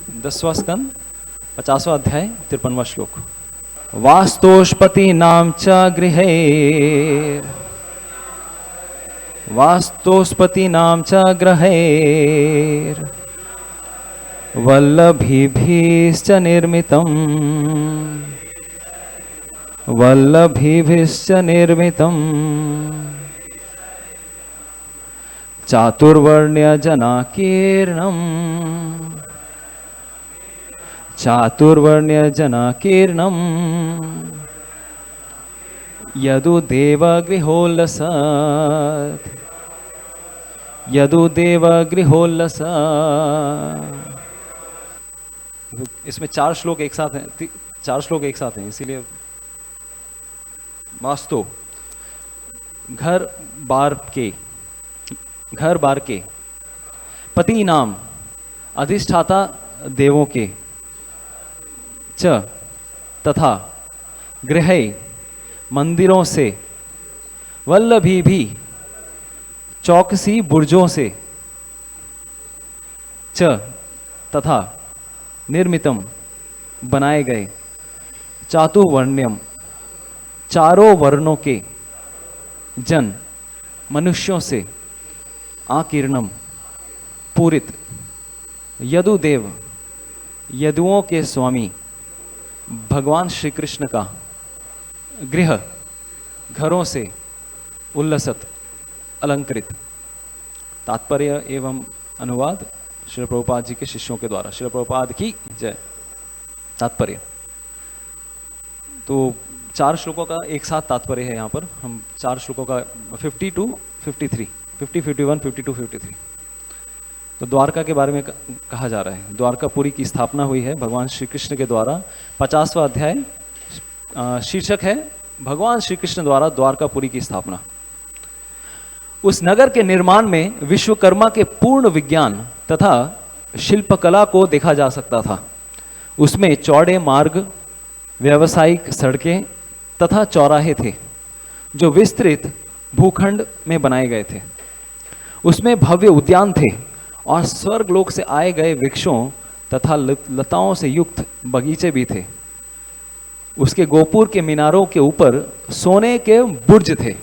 10वां स्कंद 50वां अध्याय 53वां श्लोक। वास्तोष्पतीनां च गृहे वास्तोष्पतीनां च गृहे वल्लभीभिश्च निर्मितम् वल्लभीभिश्च निर्मितम् चातुर्वर्ण्यजनाकीर्णम् चातुर्वर्ण्यजनाकीर्णम् यदुदेवगृहोल्लसत् यदुदेवगृहोल्लसत्। इसमें 4 श्लोक एक साथ हैं, 4 श्लोक एक साथ हैं, इसीलिए वास्तु घर बार के पति नाम अधिष्ठाता देवों के च तथा गृह मंदिरों से वल्लभी भी चौकसी बुर्जों से च तथा निर्मितम बनाए गए चातुर्वर्ण्यम चारों वर्णों के जन मनुष्यों से आकीर्णम पूरित यदुदेव यदुओं के स्वामी भगवान श्री कृष्ण का गृह घरों से उल्लसित अलंकृत। तात्पर्य एवं अनुवाद श्रील प्रभुपाद जी के शिष्यों के द्वारा। श्रील प्रभुपाद की जय। तात्पर्य तो 4 श्लोकों का एक साथ तात्पर्य है। यहाँ पर हम 4 श्लोकों का 50 to 53, 50, 51, 52, 53 तो द्वारका के बारे में कहा जा रहा है। द्वारकापुरी की स्थापना हुई है भगवान श्री कृष्ण के द्वारा। 50वां अध्याय शीर्षक है भगवान श्री कृष्ण द्वारा द्वारकापुरी की स्थापना। उस नगर के निर्माण में विश्वकर्मा के पूर्ण विज्ञान तथा शिल्पकला को देखा जा सकता था। उसमें चौड़े मार्ग, व्यावसायिक सड़कें तथा चौराहे थे जो विस्तृत भूखंड में बनाए गए थे। उसमें भव्य उद्यान थे और स्वर्गलोक से आए गए वृक्षों तथा लताओं से युक्त बगीचे भी थे। उसके गोपुर के मीनारों के ऊपर सोने के बुर्ज थे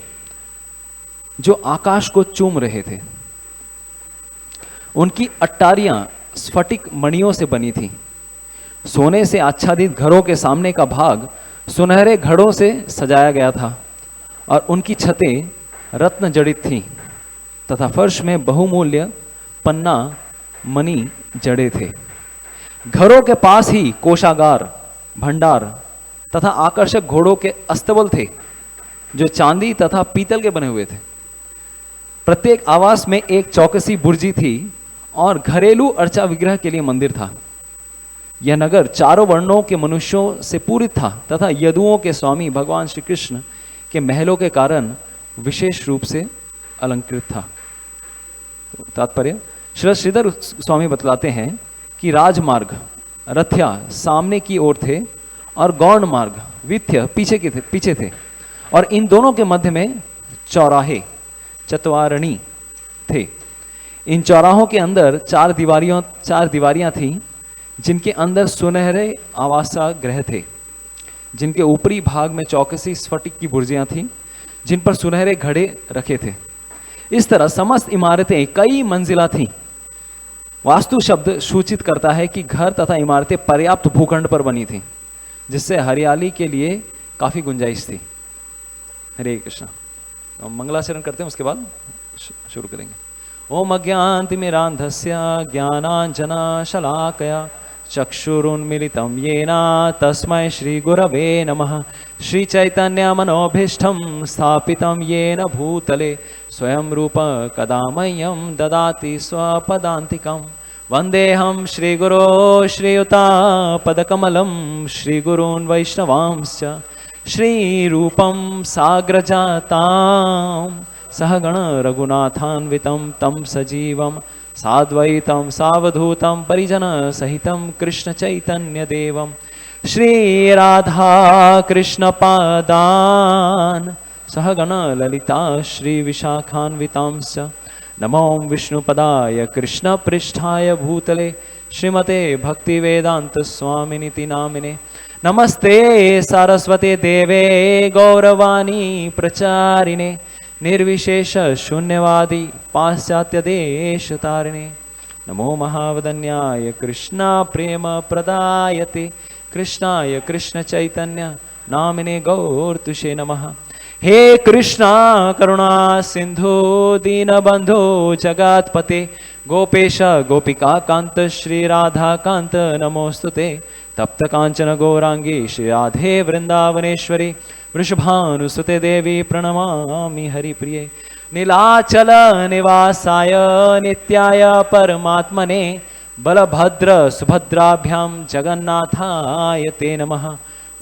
जो आकाश को चूम रहे थे। उनकी अट्टारियां स्फटिक मणियों से बनी थी। सोने से आच्छादित घरों के सामने का भाग सुनहरे घड़ों से सजाया गया था और उनकी छतें रत्न जड़ित थीं तथा फर्श में बहुमूल्य पन्ना मणि जड़े थे। घरों के पास ही कोषागार, भंडार तथा आकर्षक घोड़ों के अस्तबल थे जो चांदी तथा पीतल के बने हुए थे। प्रत्येक आवास में एक चौकसी बुर्जी थी और घरेलू अर्चा विग्रह के लिए मंदिर था। यह नगर चारों वर्णों के मनुष्यों से पूरित था तथा यदुओं के स्वामी भगवान श्री कृष्ण के महलों के कारण विशेष रूप से अलंकृत था। तो तात्पर्य श्री श्रीधर स्वामी बतलाते हैं कि राजमार्ग रथ्या सामने की ओर थे और गौण मार्ग विथ्य पीछे थे और इन दोनों के मध्य में चौराहे चतवारणी थे। इन चौराहों के अंदर 4 दीवारियां थीं जिनके अंदर सुनहरे आवासागृह थे, जिनके ऊपरी भाग में चौकसी स्फटिक की बुर्जियां थीं जिन पर सुनहरे घड़े रखे थे। इस तरह समस्त इमारतें कई मंजिला थीं। वास्तु शब्द सूचित करता है कि घर तथा इमारतें पर्याप्त भूखंड पर बनी थीं जिससे हरियाली के लिए काफी गुंजाइश थी। हरे कृष्ण। तो मंगलाचरण करते हैं, उसके बाद शुरू करेंगे। ओम अज्ञानतिमिरान्धस्य ज्ञानाञ्जनशलाकया चक्षुरुन्मीलितं येन तस्मै श्रीगुरवे नमः। श्रीचैतन्यमनोभीष्टं स्थापितं येन भूतले स्वयं रूप कदा मह्यं ददाति स्वपदान्तिकं। वन्देऽहं श्रीगुरो श्रीयुतापदकमलं श्रीगुरून् वैष्णवांश्च श्रीरूपं साग्रजातां सहगण रघुनाथान्वितं तं सजीवं साद्वैतं सावधूतं परिजनसहितं कृष्णचैतन्यदेवं श्रीराधा कृष्णपादान् सहगण ललिता श्रीविशाखान्वितांश्च नमो विष्णुपदाय कृष्णपृष्ठाय भूतले श्रीमते भक्ति वेदांत स्वामिनिति नामिने। नमस्ते सारस्वते देवे गौरवाणी प्रचारिणे निर्विशेष शून्यवादी पाश्चात्य देश तारिणे। नमो महावदन्याय कृष्णा प्रेम प्रदायते कृष्णाय कृष्ण चैतन्य नामिने गौरतुषे नमः। हे कृष्णा करुणा सिंधु दीनबंधो जगत्पते गोपेश गोपिका कांत श्री राधा कांत नमोस्तुते। तप्त कांचन गौरांगी श्री राधे वृंदावनेश्वरी वृषभानुसुते देवी प्रणमामि हरिप्रिये। नीलाचल निवासाय नित्याय परमात्मने बलभद्र सुभद्राभ्यां जगन्नाथाय ते नमः।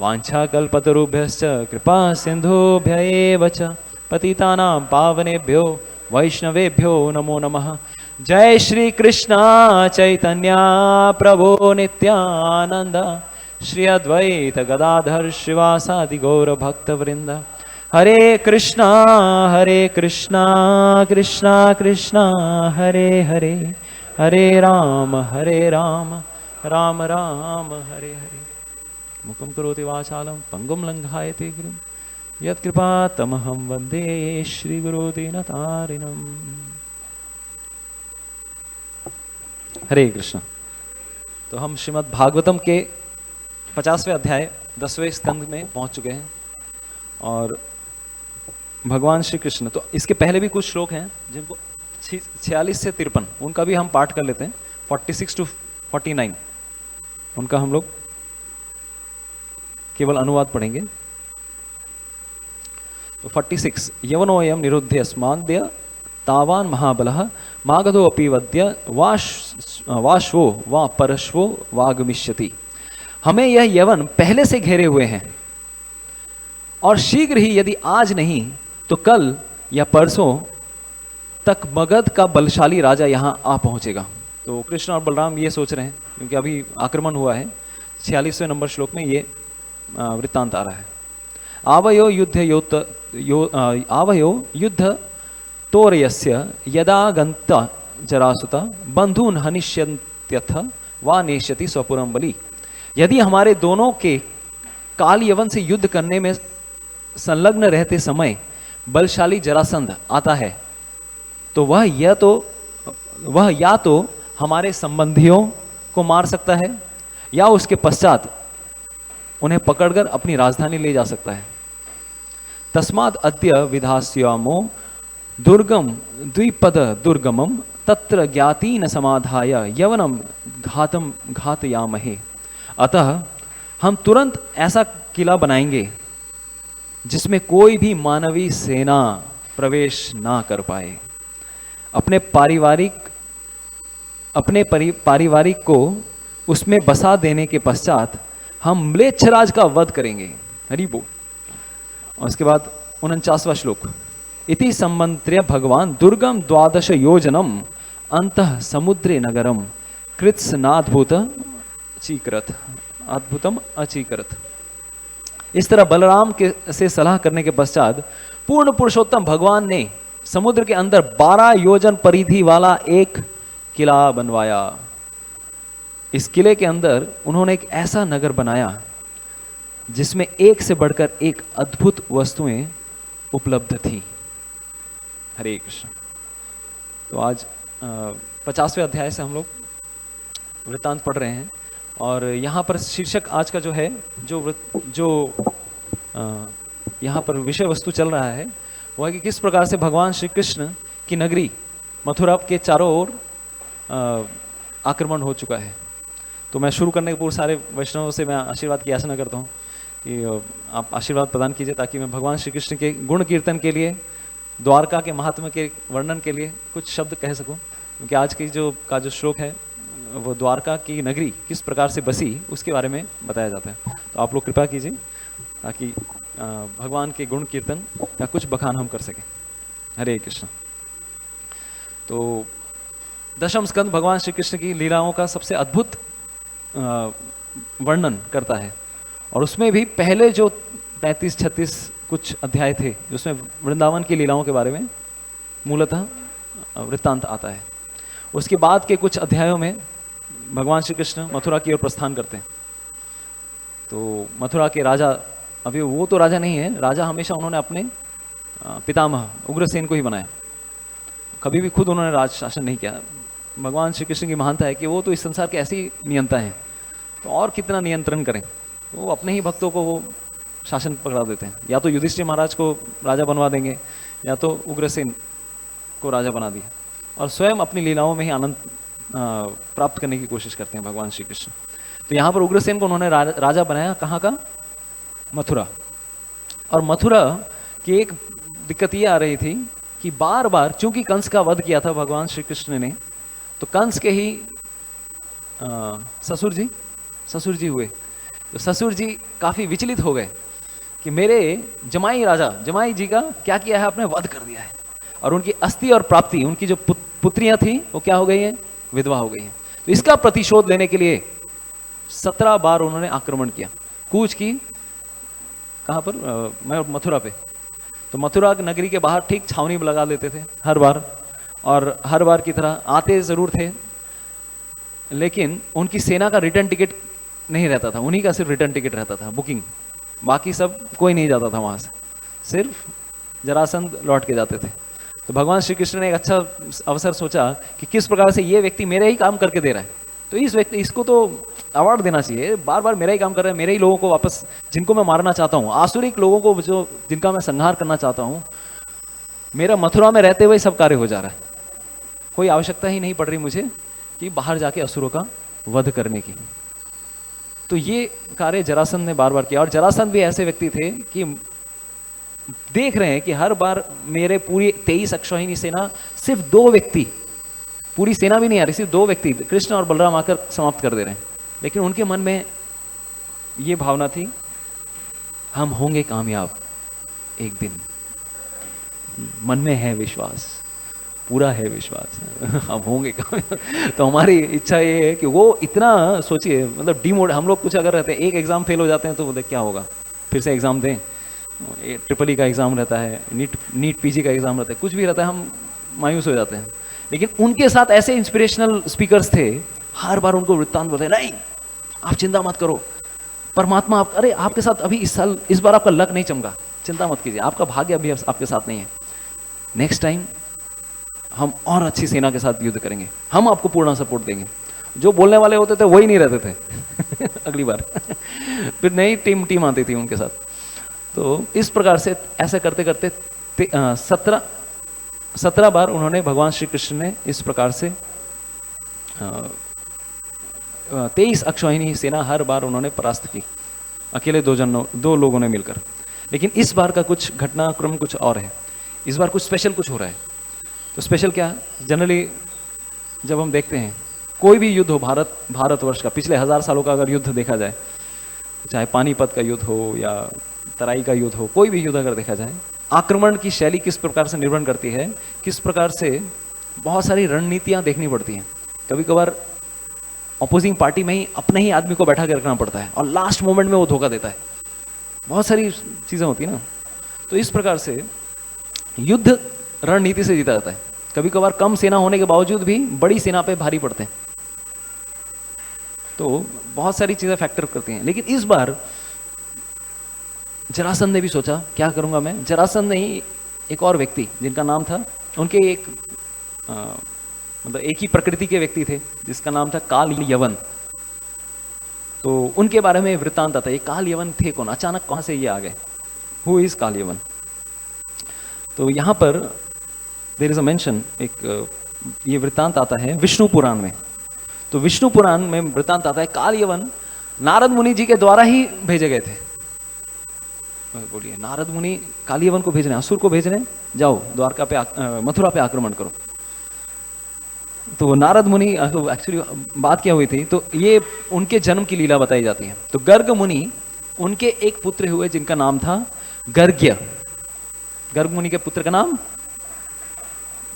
वाञ्छाकल्पतरुभ्यश्च कृपा सिन्धुभ्य एव च पतितानां पावनेभ्यो वैष्णवेभ्यो नमो नमः। जय श्री कृष्ण चैतन्य प्रभो नित्यानंद श्री अद्वैत गदाधर श्रीवासादि गौर भक्तवृंद। हरे कृष्णा कृष्णा कृष्णा हरे हरे हरे राम राम राम हरे हरे। मुखं करोति वाचालं पंगुं लंघायते गिरिं यत्कृपातमहं वन्दे श्रीगुरुदीनतारिणम्। हरे कृष्ण। तो हम श्रीमद् भागवतम के 50वें अध्याय 10वें स्कंद में पहुंच चुके हैं और भगवान श्री कृष्ण, तो इसके पहले भी कुछ श्लोक हैं जिनको 46 से 53 उनका भी हम पाठ कर लेते हैं। 46 to 49 उनका हम लोग केवल अनुवाद पढ़ेंगे। तो 46 यवनोयम निरुद्ध अस्माद्य तावान महाबलः मागधो अपि वद्य वाश्वो वा परश्वो वागमिष्यति। हमें यह यवन पहले से घेरे हुए हैं और शीघ्र ही यदि आज नहीं तो कल या परसों तक मगध का बलशाली राजा यहाँ आ पहुँचेगा। तो कृष्ण और बलराम ये सोच रहे हैं क्योंकि अभी आक्रमण हुआ है। 46वें नंबर श्लोक में ये वृत्तांत आ रहा है। आवयो युद्ध तोरयस्य यदा गंत जरासुता बंधून हनिष्यन्त्यथ वा नेष्यति स्वपुरम बलि। यदि हमारे दोनों के काल यवन से युद्ध करने में संलग्न रहते समय बलशाली जरासंध आता है तो वह या तो हमारे संबंधियों को मार सकता है या उसके पश्चात उन्हें पकड़कर अपनी राजधानी ले जा सकता है। तस्माद् अद्य विधास्यामो दुर्गम द्विपद दुर्गमम तत्र ज्ञातीन समाधाय यवनम घातयामहे। अतः हम तुरंत ऐसा किला बनाएंगे जिसमें कोई भी मानवीय सेना प्रवेश ना कर पाए। अपने पारिवारिक को उसमें बसा देने के पश्चात हम म्लेच्छराज का वध करेंगे। हरि बोल। और उसके बाद 49वां श्लोक इति सम्मंत्र्य भगवान दुर्गम 12 योजनम अंतः समुद्रे नगरम अद्भुतम अचीकरत। इस तरह बलराम के से सलाह करने के पश्चात पूर्ण पुरुषोत्तम भगवान ने समुद्र के अंदर 12 योजन परिधि वाला एक किला बनवाया। इस किले के अंदर उन्होंने एक ऐसा नगर बनाया जिसमें एक से बढ़कर एक अद्भुत वस्तुएं उपलब्ध थी। हरे कृष्ण। तो आज 50वें अध्याय से हम लोग वृत्तांत पढ़ रहे हैं और यहाँ पर शीर्षक आज का जो है जो यहाँ पर विषय वस्तु चल रहा है वह है कि किस प्रकार से भगवान श्री कृष्ण की नगरी मथुरा के चारों ओर आक्रमण हो चुका है। तो मैं शुरू करने के पूर्व सारे वैष्णवों से मैं आशीर्वाद की याचना करता हूँ कि आप आशीर्वाद प्रदान कीजिए ताकि मैं भगवान श्री कृष्ण के गुण कीर्तन के लिए, द्वारका के महात्म्य के वर्णन के लिए कुछ शब्द कह सकूं। क्योंकि आज की जो श्लोक है वो द्वारका की नगरी किस प्रकार से बसी उसके बारे में बताया जाता है। तो आप लोग कृपा कीजिए ताकि भगवान के गुण कीर्तन का कुछ बखान हम कर सकें। हरे कृष्ण। तो दशम स्कंद भगवान श्री कृष्ण की लीलाओं का सबसे अद्भुत वर्णन करता है और उसमें भी पहले जो 35-36 कुछ अध्याय थे उसमें वृंदावन की लीलाओं के बारे में मूलतः वृत्तांत आता है। उसके बाद के कुछ अध्यायों में भगवान श्री कृष्ण मथुरा की ओर प्रस्थान करते हैं। तो मथुरा के राजा, अभी वो तो राजा नहीं है, राजा हमेशा उन्होंने अपने पितामह उग्रसेन को ही बनाया, कभी भी खुद उन्होंने राज शासन नहीं किया। भगवान श्री कृष्ण की महानता है कि वो तो इस संसार के ऐसी नियंता हैं, तो और कितना नियंत्रण करें, वो अपने ही भक्तों को वो शासन पकड़ा देते हैं। या तो युधिष्ठिर महाराज को राजा बनवा देंगे, या तो उग्रसेन को राजा बना दिया, और स्वयं अपनी लीलाओं में ही आनंद प्राप्त करने की कोशिश करते हैं भगवान श्री कृष्ण। तो यहाँ पर उग्रसेन को उन्होंने राजा बनाया, कहाँ का? मथुरा। और मथुरा की एक दिक्कत ये आ रही थी कि बार बार, चूंकि कंस का वध किया था भगवान श्री कृष्ण ने, तो कंस के ही ससुर जी हुए। तो ससुर जी काफी विचलित हो गए कि मेरे जमाई जी का क्या किया है, आपने वध कर दिया है, और उनकी अस्थि और प्राप्ति, उनकी जो पुत्रियां थी वो क्या हो गई हैं? विधवा हो गई हैं। तो इसका प्रतिशोध लेने के लिए 17 बार उन्होंने आक्रमण किया, कूच की। कहाँ पर? मथुरा पे। तो मथुरा नगरी के बाहर ठीक छावनी में लगा लेते थे हर बार, और हर बार की तरह आते जरूर थे, लेकिन उनकी सेना का रिटर्न टिकट नहीं रहता था, उन्हीं का सिर्फ रिटर्न टिकट रहता था, बुकिंग। बाकी सब कोई नहीं जाता था वहाँ से, सिर्फ जरासंध लौट के जाते थे। तो भगवान श्री कृष्ण ने एक अच्छा अवसर सोचा कि किस प्रकार से ये व्यक्ति मेरे ही काम करके दे रहा है, तो इसको तो अवार्ड देना चाहिए, बार बार मेरा ही काम कर रहा है, मेरे ही लोगों को वापस, जिनको मैं मारना चाहता हूँ, आसुरिक लोगों को जिनका मैं संहार करना चाहता हूँ, मेरा मथुरा में रहते हुए सब कार्य हो जा रहा है। कोई आवश्यकता ही नहीं पड़ रही मुझे कि बाहर जाके असुरों का वध करने की। तो ये कार्य जरासंध ने बार बार किया, और जरासंध भी ऐसे व्यक्ति थे कि देख रहे हैं कि हर बार मेरे पूरी 23 अक्षौहिणी सेना, सिर्फ 2 व्यक्ति, पूरी सेना भी नहीं आ रही, सिर्फ 2 व्यक्ति कृष्ण और बलराम आकर समाप्त कर दे रहे हैं। लेकिन उनके मन में ये भावना थी, हम होंगे कामयाब एक दिन, मन में है विश्वास, पूरा है विश्वास, हम होंगे कामयाब। तो हमारी इच्छा ये है कि वो इतना सोचिए, मतलब हम लोग कुछ अगर रहते हैं, एक एग्जाम फेल हो जाते हैं तो बोलते क्या होगा, फिर से एग्जाम दें, ट्रिपल ई का एग्जाम रहता है, नीट पीजी का एग्जाम रहता है, कुछ भी रहता है, हम मायूस हो जाते हैं। लेकिन उनके साथ ऐसे इंस्पिरेशनल स्पीकर्स थे, हर बार उनको वृत्तांत बोलते, नहीं आप चिंता मत करो, परमात्मा अरे आपके साथ अभी इस बार आपका लक नहीं चमका, चिंता मत कीजिए, आपका भाग्य अभी आपके साथ नहीं है, नेक्स्ट टाइम हम और अच्छी सेना के साथ युद्ध करेंगे, हम आपको पूर्ण सपोर्ट देंगे। जो बोलने वाले होते थे वही नहीं रहते थे अगली बार फिर नई टीम आती थी उनके साथ। तो इस प्रकार से ऐसे करते करते 17 बार उन्होंने, भगवान श्री कृष्ण ने इस प्रकार से 23 अक्षौहिणी सेना हर बार उन्होंने परास्त की, अकेले 2 लोगों ने मिलकर। लेकिन इस बार का कुछ घटनाक्रम कुछ और है, इस बार कुछ स्पेशल कुछ हो रहा है। तो स्पेशल क्या? जनरली जब हम देखते हैं कोई भी युद्ध हो, भारतवर्ष का पिछले 1000 सालों का अगर युद्ध देखा जाए, चाहे पानीपत का युद्ध हो या तराई का युद्ध हो, कोई भी युद्ध अगर देखा जाए, आक्रमण की शैली किस प्रकार से निर्भर करती है, किस प्रकार से बहुत सारी रणनीतियां देखनी पड़ती हैं। कभी कभार अपोजिंग पार्टी में ही अपने ही आदमी को बैठा के रखना पड़ता है, और लास्ट मोमेंट में वो धोखा देता है, बहुत सारी चीजें होती है ना। तो इस प्रकार से युद्ध रणनीति से जीता जाता है। कभी कभार कम सेना होने के बावजूद भी बड़ी सेना पे भारी पड़ते हैं, तो बहुत सारी चीजें फैक्टर करती हैं। लेकिन इस बार जरासंध ने भी सोचा क्या करूंगा मैं। जरासंध नहीं, एक और व्यक्ति जिनका नाम था, उनके एक मतलब एक ही प्रकृति के व्यक्ति थे जिसका नाम था काल यवन। तो उनके बारे में वृत्तांत आता है, ये काल यवन थे कौन, अचानक कहां से ये आ गए, हु इज काल यवन। तो यहां पर देयर इज अ मेंशन, एक ये वृत्तांत आता है विष्णु पुराण में। तो विष्णु पुराण में वृत्तांत आता है, काल यवन नारद मुनि जी के द्वारा ही भेजे गए थे। बोलिए, नारद मुनि काल यवन को भेज रहे हैं, असुर को भेज रहे हैं, जाओ द्वारका पे मथुरा पे आक्रमण करो। तो नारद मुनि, एक्चुअली बात क्या हुई थी, तो ये उनके जन्म की लीला बताई जाती है। तो गर्ग मुनि, उनके एक पुत्र हुए जिनका नाम था गर्ग्य। गर्ग मुनि के पुत्र का नाम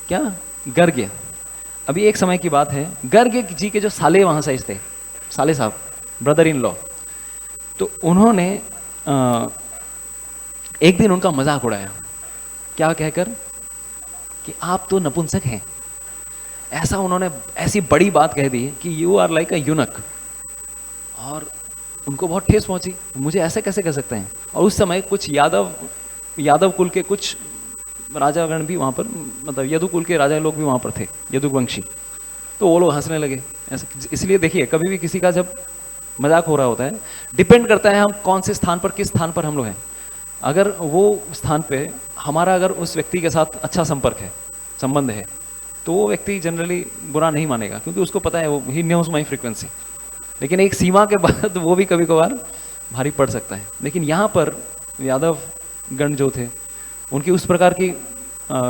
क्या? गर्ग्य। अभी एक समय की बात है, गर्ग जी के जो साले वहां से थे, साले साहब, ब्रदर इन लॉ, तो उन्होंने एक दिन उनका मजाक उड़ाया। क्या कहकर? कि आप तो नपुंसक हैं, ऐसा उन्होंने ऐसी बड़ी बात कह दी कि you are like a eunuch, और उनको बहुत ठेस पहुंची, मुझे ऐसे कैसे कह सकते हैं। और उस समय कुछ यादव कुल के कुछ राजागण भी वहाँ पर, मतलब यदु कुल के राजा लोग भी वहाँ पर थे, यदुवंशी, तो वो लोग हंसने लगे ऐसे। इसलिए देखिए, कभी भी किसी का जब मजाक हो रहा होता है, डिपेंड करता है हम कौन से स्थान पर, किस स्थान पर हम लोग हैं। अगर वो स्थान पे हमारा, अगर उस व्यक्ति के साथ अच्छा संपर्क है, संबंध है, तो वो व्यक्ति जनरली बुरा नहीं मानेगा, क्योंकि उसको पता है, वो ही नोज माई फ्रीक्वेंसी। लेकिन एक सीमा के बाद वो भी कभी कभार भारी पड़ सकता है। लेकिन यहाँ पर यादव गण जो थे, उनकी उस प्रकार की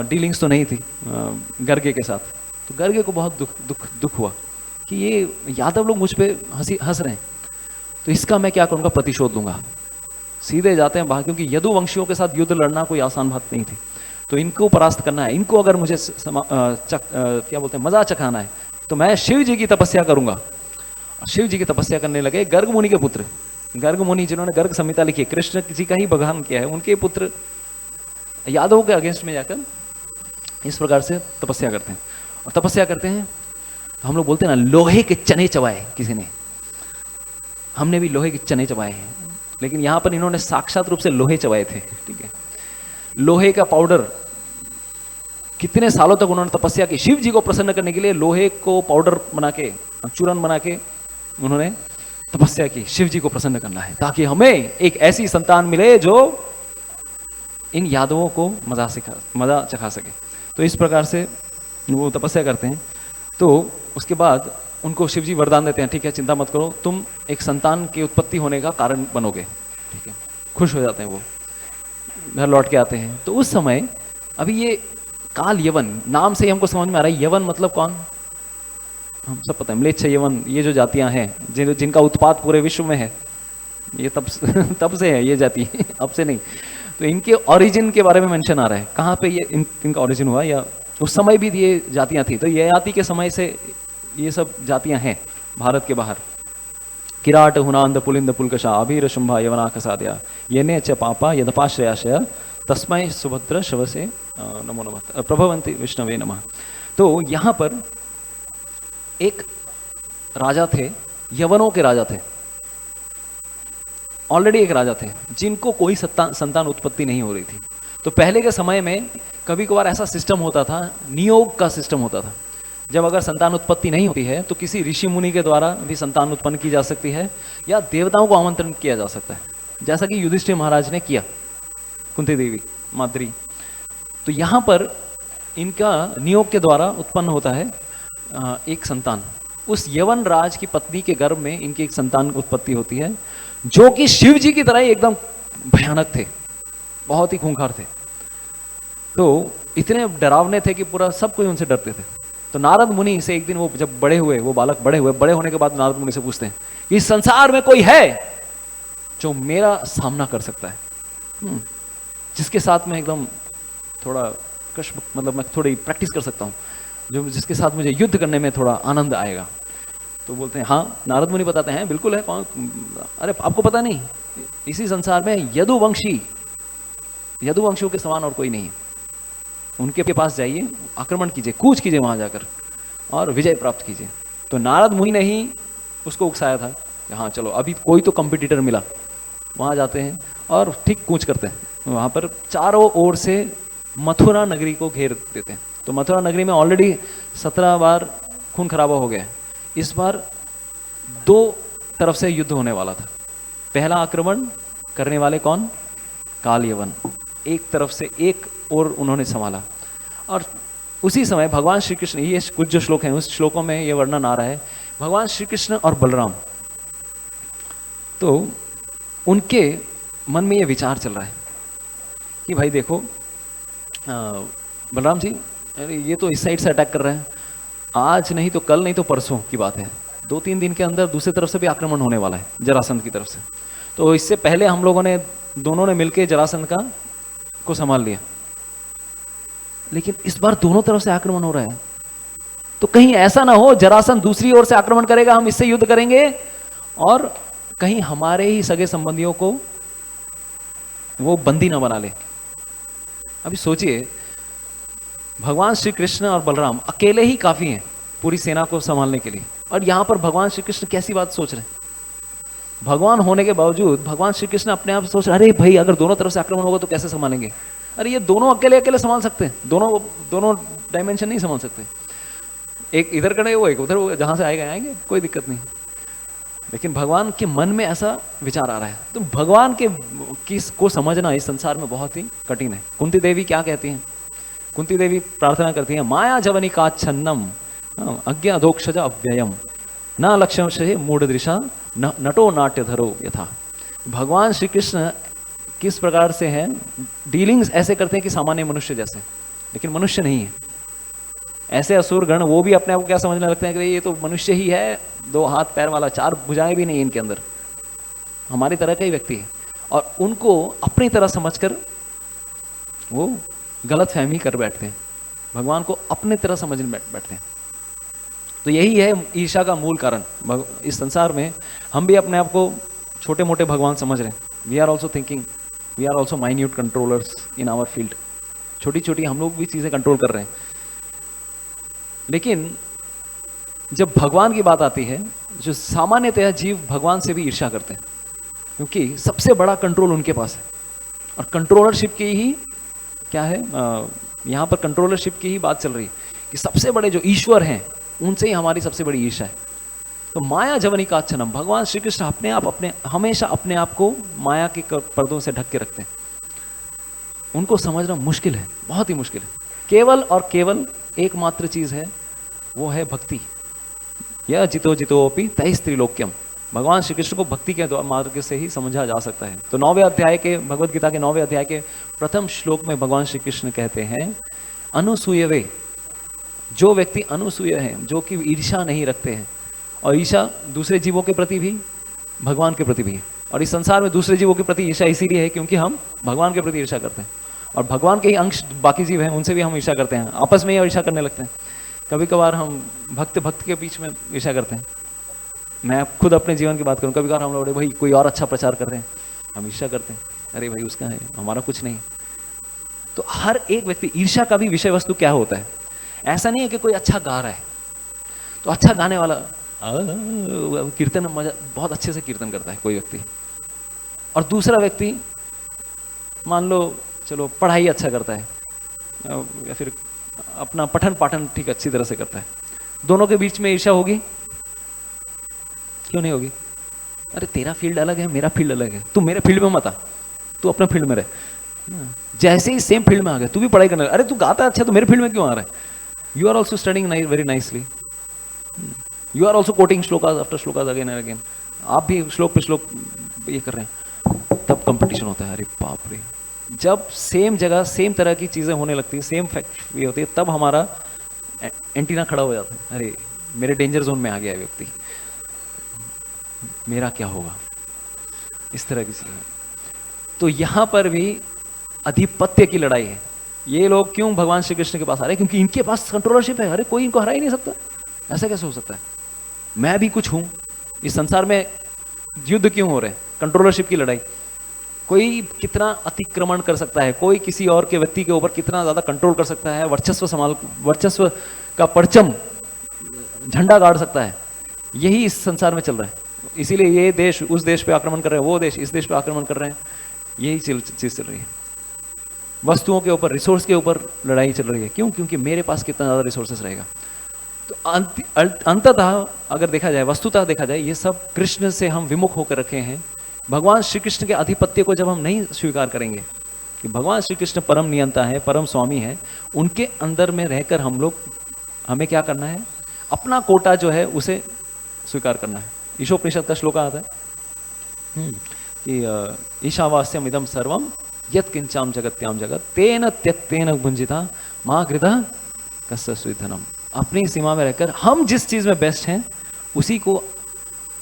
डीलिंग्स तो नहीं थी गर्गे के साथ। तो गर्गे को बहुत दुख हुआ कि ये यादव लोग मुझ पे हंस रहे हैं, तो इसका मैं क्या करूँगा, प्रतिशोध लूँगा। सीधे जाते हैं बाहर, क्योंकि यदुवंशियों के साथ युद्ध लड़ना कोई आसान बात नहीं थी। तो इनको परास्त करना है, इनको अगर मुझे क्या बोलते हैं, मजा चखाना है, तो मैं शिव जी की तपस्या करूँगा। शिव जी की तपस्या करने लगे गर्ग मुनि के पुत्र, गर्ग मुनि जिन्होंने गर्ग संहिता लिखी है, कृष्ण जी का ही भगवान किया है, उनके पुत्र यादवों के अगेंस्ट में जाकर इस प्रकार से तपस्या करते हैं। और तपस्या करते हैं, हम लोग बोलते हैं ना, लोहे के चने चबाए किसी ने, हमने भी लोहे के चने चबाए हैं, लेकिन यहां पर इन्होंने साक्षात रूप से लोहे चबाए थे। ठीक है, लोहे का पाउडर, कितने सालों तक उन्होंने तपस्या की शिव जी को प्रसन्न करने के लिए। लोहे को पाउडर बना के, चूरन बना के उन्होंने तपस्या की, शिव जी को प्रसन्न करना है, ताकि हमें एक ऐसी संतान मिले जो इन यादवों को मजा चखा सके। तो इस प्रकार से वो तपस्या करते हैं। तो उसके बाद उनको शिव जी वरदान देते हैं, ठीक है, चिंता मत करो, तुम एक संतान की उत्पत्ति होने का कारण बनोगे। ठीक है, खुश हो जाते हैं, वो घर लौट के आते हैं। तो उस समय अभी ये काल यवन नाम से ही हमको समझ में आ रहा है, यवन मतलब कौन, हम सब पता है, म्लेच्छ यवन, ये जो जातियां हैं जिनका उत्पाद पूरे विश्व में है, ये तब से है ये जाति अब से नहीं। तो इनके ओरिजिन के बारे में मेंशन आ रहा है, कहाँ पे ये इनका ओरिजिन हुआ, या उस समय भी ये जातियां थी। तो ये जाति के समय से ये सब जातियां हैं भारत के बाहर। किराट हुनांद पुलिंद पुलकशा अभीर शुंभा यवना कसाद्या ये ने च पापा यदपाश्रयाशय तस्मय सुभद्र शव से नमो नमः प्रभवंती विष्णवे नमः। तो यहाँ पर एक राजा थे, यवनों के राजा थे, ऑलरेडी एक राजा थे जिनको कोई संतान उत्पत्ति नहीं हो रही थी। तो पहले के समय में कभी कभार ऐसा सिस्टम होता था, नियोग का सिस्टम होता था, जब अगर संतान उत्पत्ति नहीं होती है तो किसी ऋषि मुनि के द्वारा भी संतान उत्पन्न की जा सकती है, या देवताओं को आमंत्रण किया जा सकता है, जैसा कि युधिष्ठिर महाराज ने किया कुंती देवी माद्री। तो यहाँ पर इनका नियोग के द्वारा उत्पन्न होता है एक संतान। उस यवन राज की पत्नी के गर्भ में इनकी एक संतान उत्पत्ति होती है, जो कि शिव जी की तरह ही एकदम भयानक थे, बहुत ही खूंखार थे। तो इतने डरावने थे कि पूरा सब कोई उनसे डरते थे। तो नारद मुनि से एक दिन वो जब बड़े हुए, वो बालक बड़े हुए, बड़े होने के बाद नारद मुनि से पूछते हैं, इस संसार में कोई है जो मेरा सामना कर सकता है, जिसके साथ में एकदम थोड़ा कष्ट, मतलब मैं थोड़ी प्रैक्टिस कर सकता हूँ, जो जिसके साथ मुझे युद्ध करने में थोड़ा आनंद आएगा। तो बोलते हैं हाँ, नारद मुनि बताते हैं बिल्कुल है। अरे आपको पता नहीं, इसी संसार में यदुवंशियों के समान और कोई नहीं, उनके पास जाइए, आक्रमण कीजिए, कूच कीजिए वहां जाकर और विजय प्राप्त कीजिए। तो नारद मुनि ने ही उसको उकसाया था, हाँ चलो अभी कोई तो कंपटीटर मिला। वहां जाते हैं और ठीक कूच करते हैं, वहां पर चारों ओर से मथुरा नगरी को घेर देते हैं। तो मथुरा नगरी में ऑलरेडी 17 बार खून खराबा हो गया है। इस बार 2 तरफ से युद्ध होने वाला था। पहला आक्रमण करने वाले कौन, काल यवन, एक तरफ से एक और उन्होंने संभाला। और उसी समय भगवान श्री कृष्ण, ये कुछ जो श्लोक हैं उस श्लोकों में ये वर्णन आ रहा है, भगवान श्री कृष्ण और बलराम, तो उनके मन में ये विचार चल रहा है कि भाई देखो बलराम जी, अरे ये तो इस साइड से अटैक कर रहे हैं, आज नहीं तो कल नहीं तो परसों की बात है, 2-3 दिन के अंदर दूसरी तरफ से भी आक्रमण होने वाला है जरासंध की तरफ से। तो इससे पहले हम लोगों ने दोनों ने मिलकर जरासंध को संभाल लिया, लेकिन इस बार दोनों तरफ से आक्रमण हो रहा है। तो कहीं ऐसा ना हो जरासंध दूसरी ओर से आक्रमण करेगा, हम इससे युद्ध करेंगे और कहीं हमारे ही सगे संबंधियों को वो बंदी ना बना ले। अभी सोचिए, भगवान श्री कृष्ण और बलराम अकेले ही काफी हैं पूरी सेना को संभालने के लिए, और यहां पर भगवान श्री कृष्ण कैसी बात सोच रहे हैं। भगवान होने के बावजूद भगवान श्री कृष्ण अपने आप सोच रहे, अरे भाई अगर दोनों तरफ से आक्रमण होगा तो कैसे संभालेंगे। अरे ये दोनों अकेले अकेले संभाल सकते हैं, दोनों डायमेंशन नहीं संभाल सकते। एक इधर करे वो एक उधर, जहां से आएगा आएंगे, कोई दिक्कत नहीं। लेकिन भगवान के मन में ऐसा विचार आ रहा है। तो भगवान के किस को समझना इस संसार में बहुत ही कठिन है। कुंती देवी क्या कहती हैं? कुंती देवी प्रार्थना करती हैं, माया जवनी का छन्नम अज्ञा अधोक्षज अव्ययम न लक्ष्य से मूढ़ दृशा नटो नाट्य धरो यथा। भगवान श्री कृष्ण किस प्रकार से हैं, डीलिंग्स ऐसे करते हैं कि सामान्य मनुष्य जैसे, लेकिन मनुष्य नहीं है। ऐसे असुर गण वो भी अपने आप को क्या समझने लगते हैं कि ये तो मनुष्य ही है, 2 हाथ पैर वाला, 4 भुजाएं भी नहीं इनके अंदर, हमारी तरह का ही व्यक्ति है। और उनको अपनी तरह समझकर वो गलत फहमी कर बैठते हैं, भगवान को अपने तरह समझने बैठते हैं। तो यही है ईर्ष्या का मूल कारण। इस संसार में हम भी अपने आप को छोटे मोटे भगवान समझ रहे हैं। We are also thinking, we are also minute controllers in our field. छोटी छोटी हम लोग भी चीज़ें कंट्रोल कर रहे हैं। लेकिन जब भगवान की बात आती है, जो सामान्यतः जीव भगवान से भी ईर्ष्या करते हैं, क्योंकि सबसे बड़ा कंट्रोल उनके पास है। और कंट्रोलरशिप की ही क्या है, यहाँ पर कंट्रोलरशिप की ही बात चल रही है कि सबसे बड़े जो ईश्वर हैं उनसे ही हमारी सबसे बड़ी ईर्ष्या है। तो माया जवनी का अच्छनम, भगवान श्री कृष्ण हमेशा अपने आप को माया के पर्दों से ढक के रखते हैं। उनको समझना मुश्किल है, बहुत ही मुश्किल है। केवल और केवल एकमात्र चीज है, वो है भक्ति। यह जितो जितोपि तैः त्रिलोक्यम। भगवान श्री कृष्ण को भक्ति के मार्ग से ही समझा जा सकता है। तो 9वें अध्याय के, भगवद गीता के 9वें अध्याय के प्रथम श्लोक में भगवान श्री कृष्ण कहते हैं, अनुसूयवे, जो व्यक्ति अनुसूय हैं, जो कि ईर्ष्या नहीं रखते हैं, और ईर्ष्या दूसरे जीवों के प्रति भी, भगवान के प्रति भी है। और इस संसार में दूसरे जीवों के प्रति ईर्ष्या इसीलिए है क्योंकि हम भगवान के प्रति ईर्ष्या करते हैं, और भगवान के ही अंश बाकी जीव हैं, उनसे भी हम ईर्ष्या करते हैं, आपस में ही ईर्ष्या करने लगते हैं। कभी कभार हम भक्त के बीच में ईर्ष्या करते हैं। मैं खुद अपने जीवन की बात करूं, कभी कभार हम लोग भाई कोई और अच्छा प्रचार कर रहे हैं, हम ईर्ष्या करते हैं, अरे भाई उसका है, हमारा कुछ नहीं। तो हर एक व्यक्ति, ईर्ष्या का भी विषय वस्तु क्या होता है। ऐसा नहीं है कि कोई अच्छा गा रहा है तो अच्छा गाने वाला कीर्तन मजा बहुत अच्छे से कीर्तन करता है कोई व्यक्ति, और दूसरा व्यक्ति मान लो चलो पढ़ाई अच्छा करता है या फिर अपना पठन पाठन ठीक अच्छी तरह से करता है, दोनों के बीच में ईर्ष्या होगी? क्यों नहीं होगी? अरे तेरा फील्ड अलग है, मेरा फील्ड अलग है, तू मेरे फील्ड में मत आ, तू अपने फील्ड में रह। जैसे ही सेम फील्ड में आ गए, तू भी पढ़ाई करने, अरे तू गाता है अच्छा, तो मेरे फील्ड में क्यों आ रहा है? You are also studying very nicely, you are also quoting shlokas after shlokas again and again, आप भी श्लोक पे श्लोक ये कर रहे हैं, तब कंपटीशन होता है। अरे बाप रे, जब सेम जगह सेम तरह की चीजें होने लगती है, सेम फैक्ट ये होती है, तब हमारा एंटीना खड़ा हो जाता है, अरे मेरे डेंजर जोन में आ गया है व्यक्ति, मेरा क्या होगा, इस तरह की चीजें। तो यहां पर भी अधिपत्य की लड़ाई है। ये लोग क्यों भगवान श्री कृष्ण के पास आ रहे हैं? क्योंकि इनके पास कंट्रोलरशिप है। अरे कोई इनको हरा ही नहीं सकता, ऐसा कैसे हो सकता है? मैं भी कुछ हूं, इस संसार में युद्ध क्यों हो रहे हैं? कंट्रोलरशिप की लड़ाई। कोई कितना अतिक्रमण कर सकता है, कोई किसी और के व्यक्ति के ऊपर कितना ज्यादा कंट्रोल कर सकता है, वर्चस्व का परचम झंडा गाड़ सकता है, यही इस संसार में चल रहा है। इसीलिए ये देश उस देश पे आक्रमण कर रहे हैं, वो देश इस देश पे आक्रमण कर रहे हैं, यही चीज चल रही है। वस्तुओं के ऊपर, रिसोर्स के ऊपर लड़ाई चल रही है। क्यों? क्योंकि मेरे पास कितना ज्यादा रिसोर्सेस रहेगा। तो अंततः अगर देखा जाए, वस्तुतः देखा जाए, ये सब कृष्ण से हम विमुख होकर रखे हैं। भगवान श्री कृष्ण के आधिपत्य को जब हम नहीं स्वीकार करेंगे कि भगवान श्री कृष्ण परम नियंता है, परम स्वामी है, उनके अंदर में रहकर हमें क्या करना है? अपना कोटा जो है उसे स्वीकार करना है। ईशोपनिषद का श्लोक आता है कि ईशावास्यम इदम सर्वम यत् किंचाम जगत्याम जगत तेन त्यक्तेन भुंजिता मां कृता कस्य सुधनम। अपनी सीमा में रहकर हम जिस चीज में बेस्ट हैं उसी को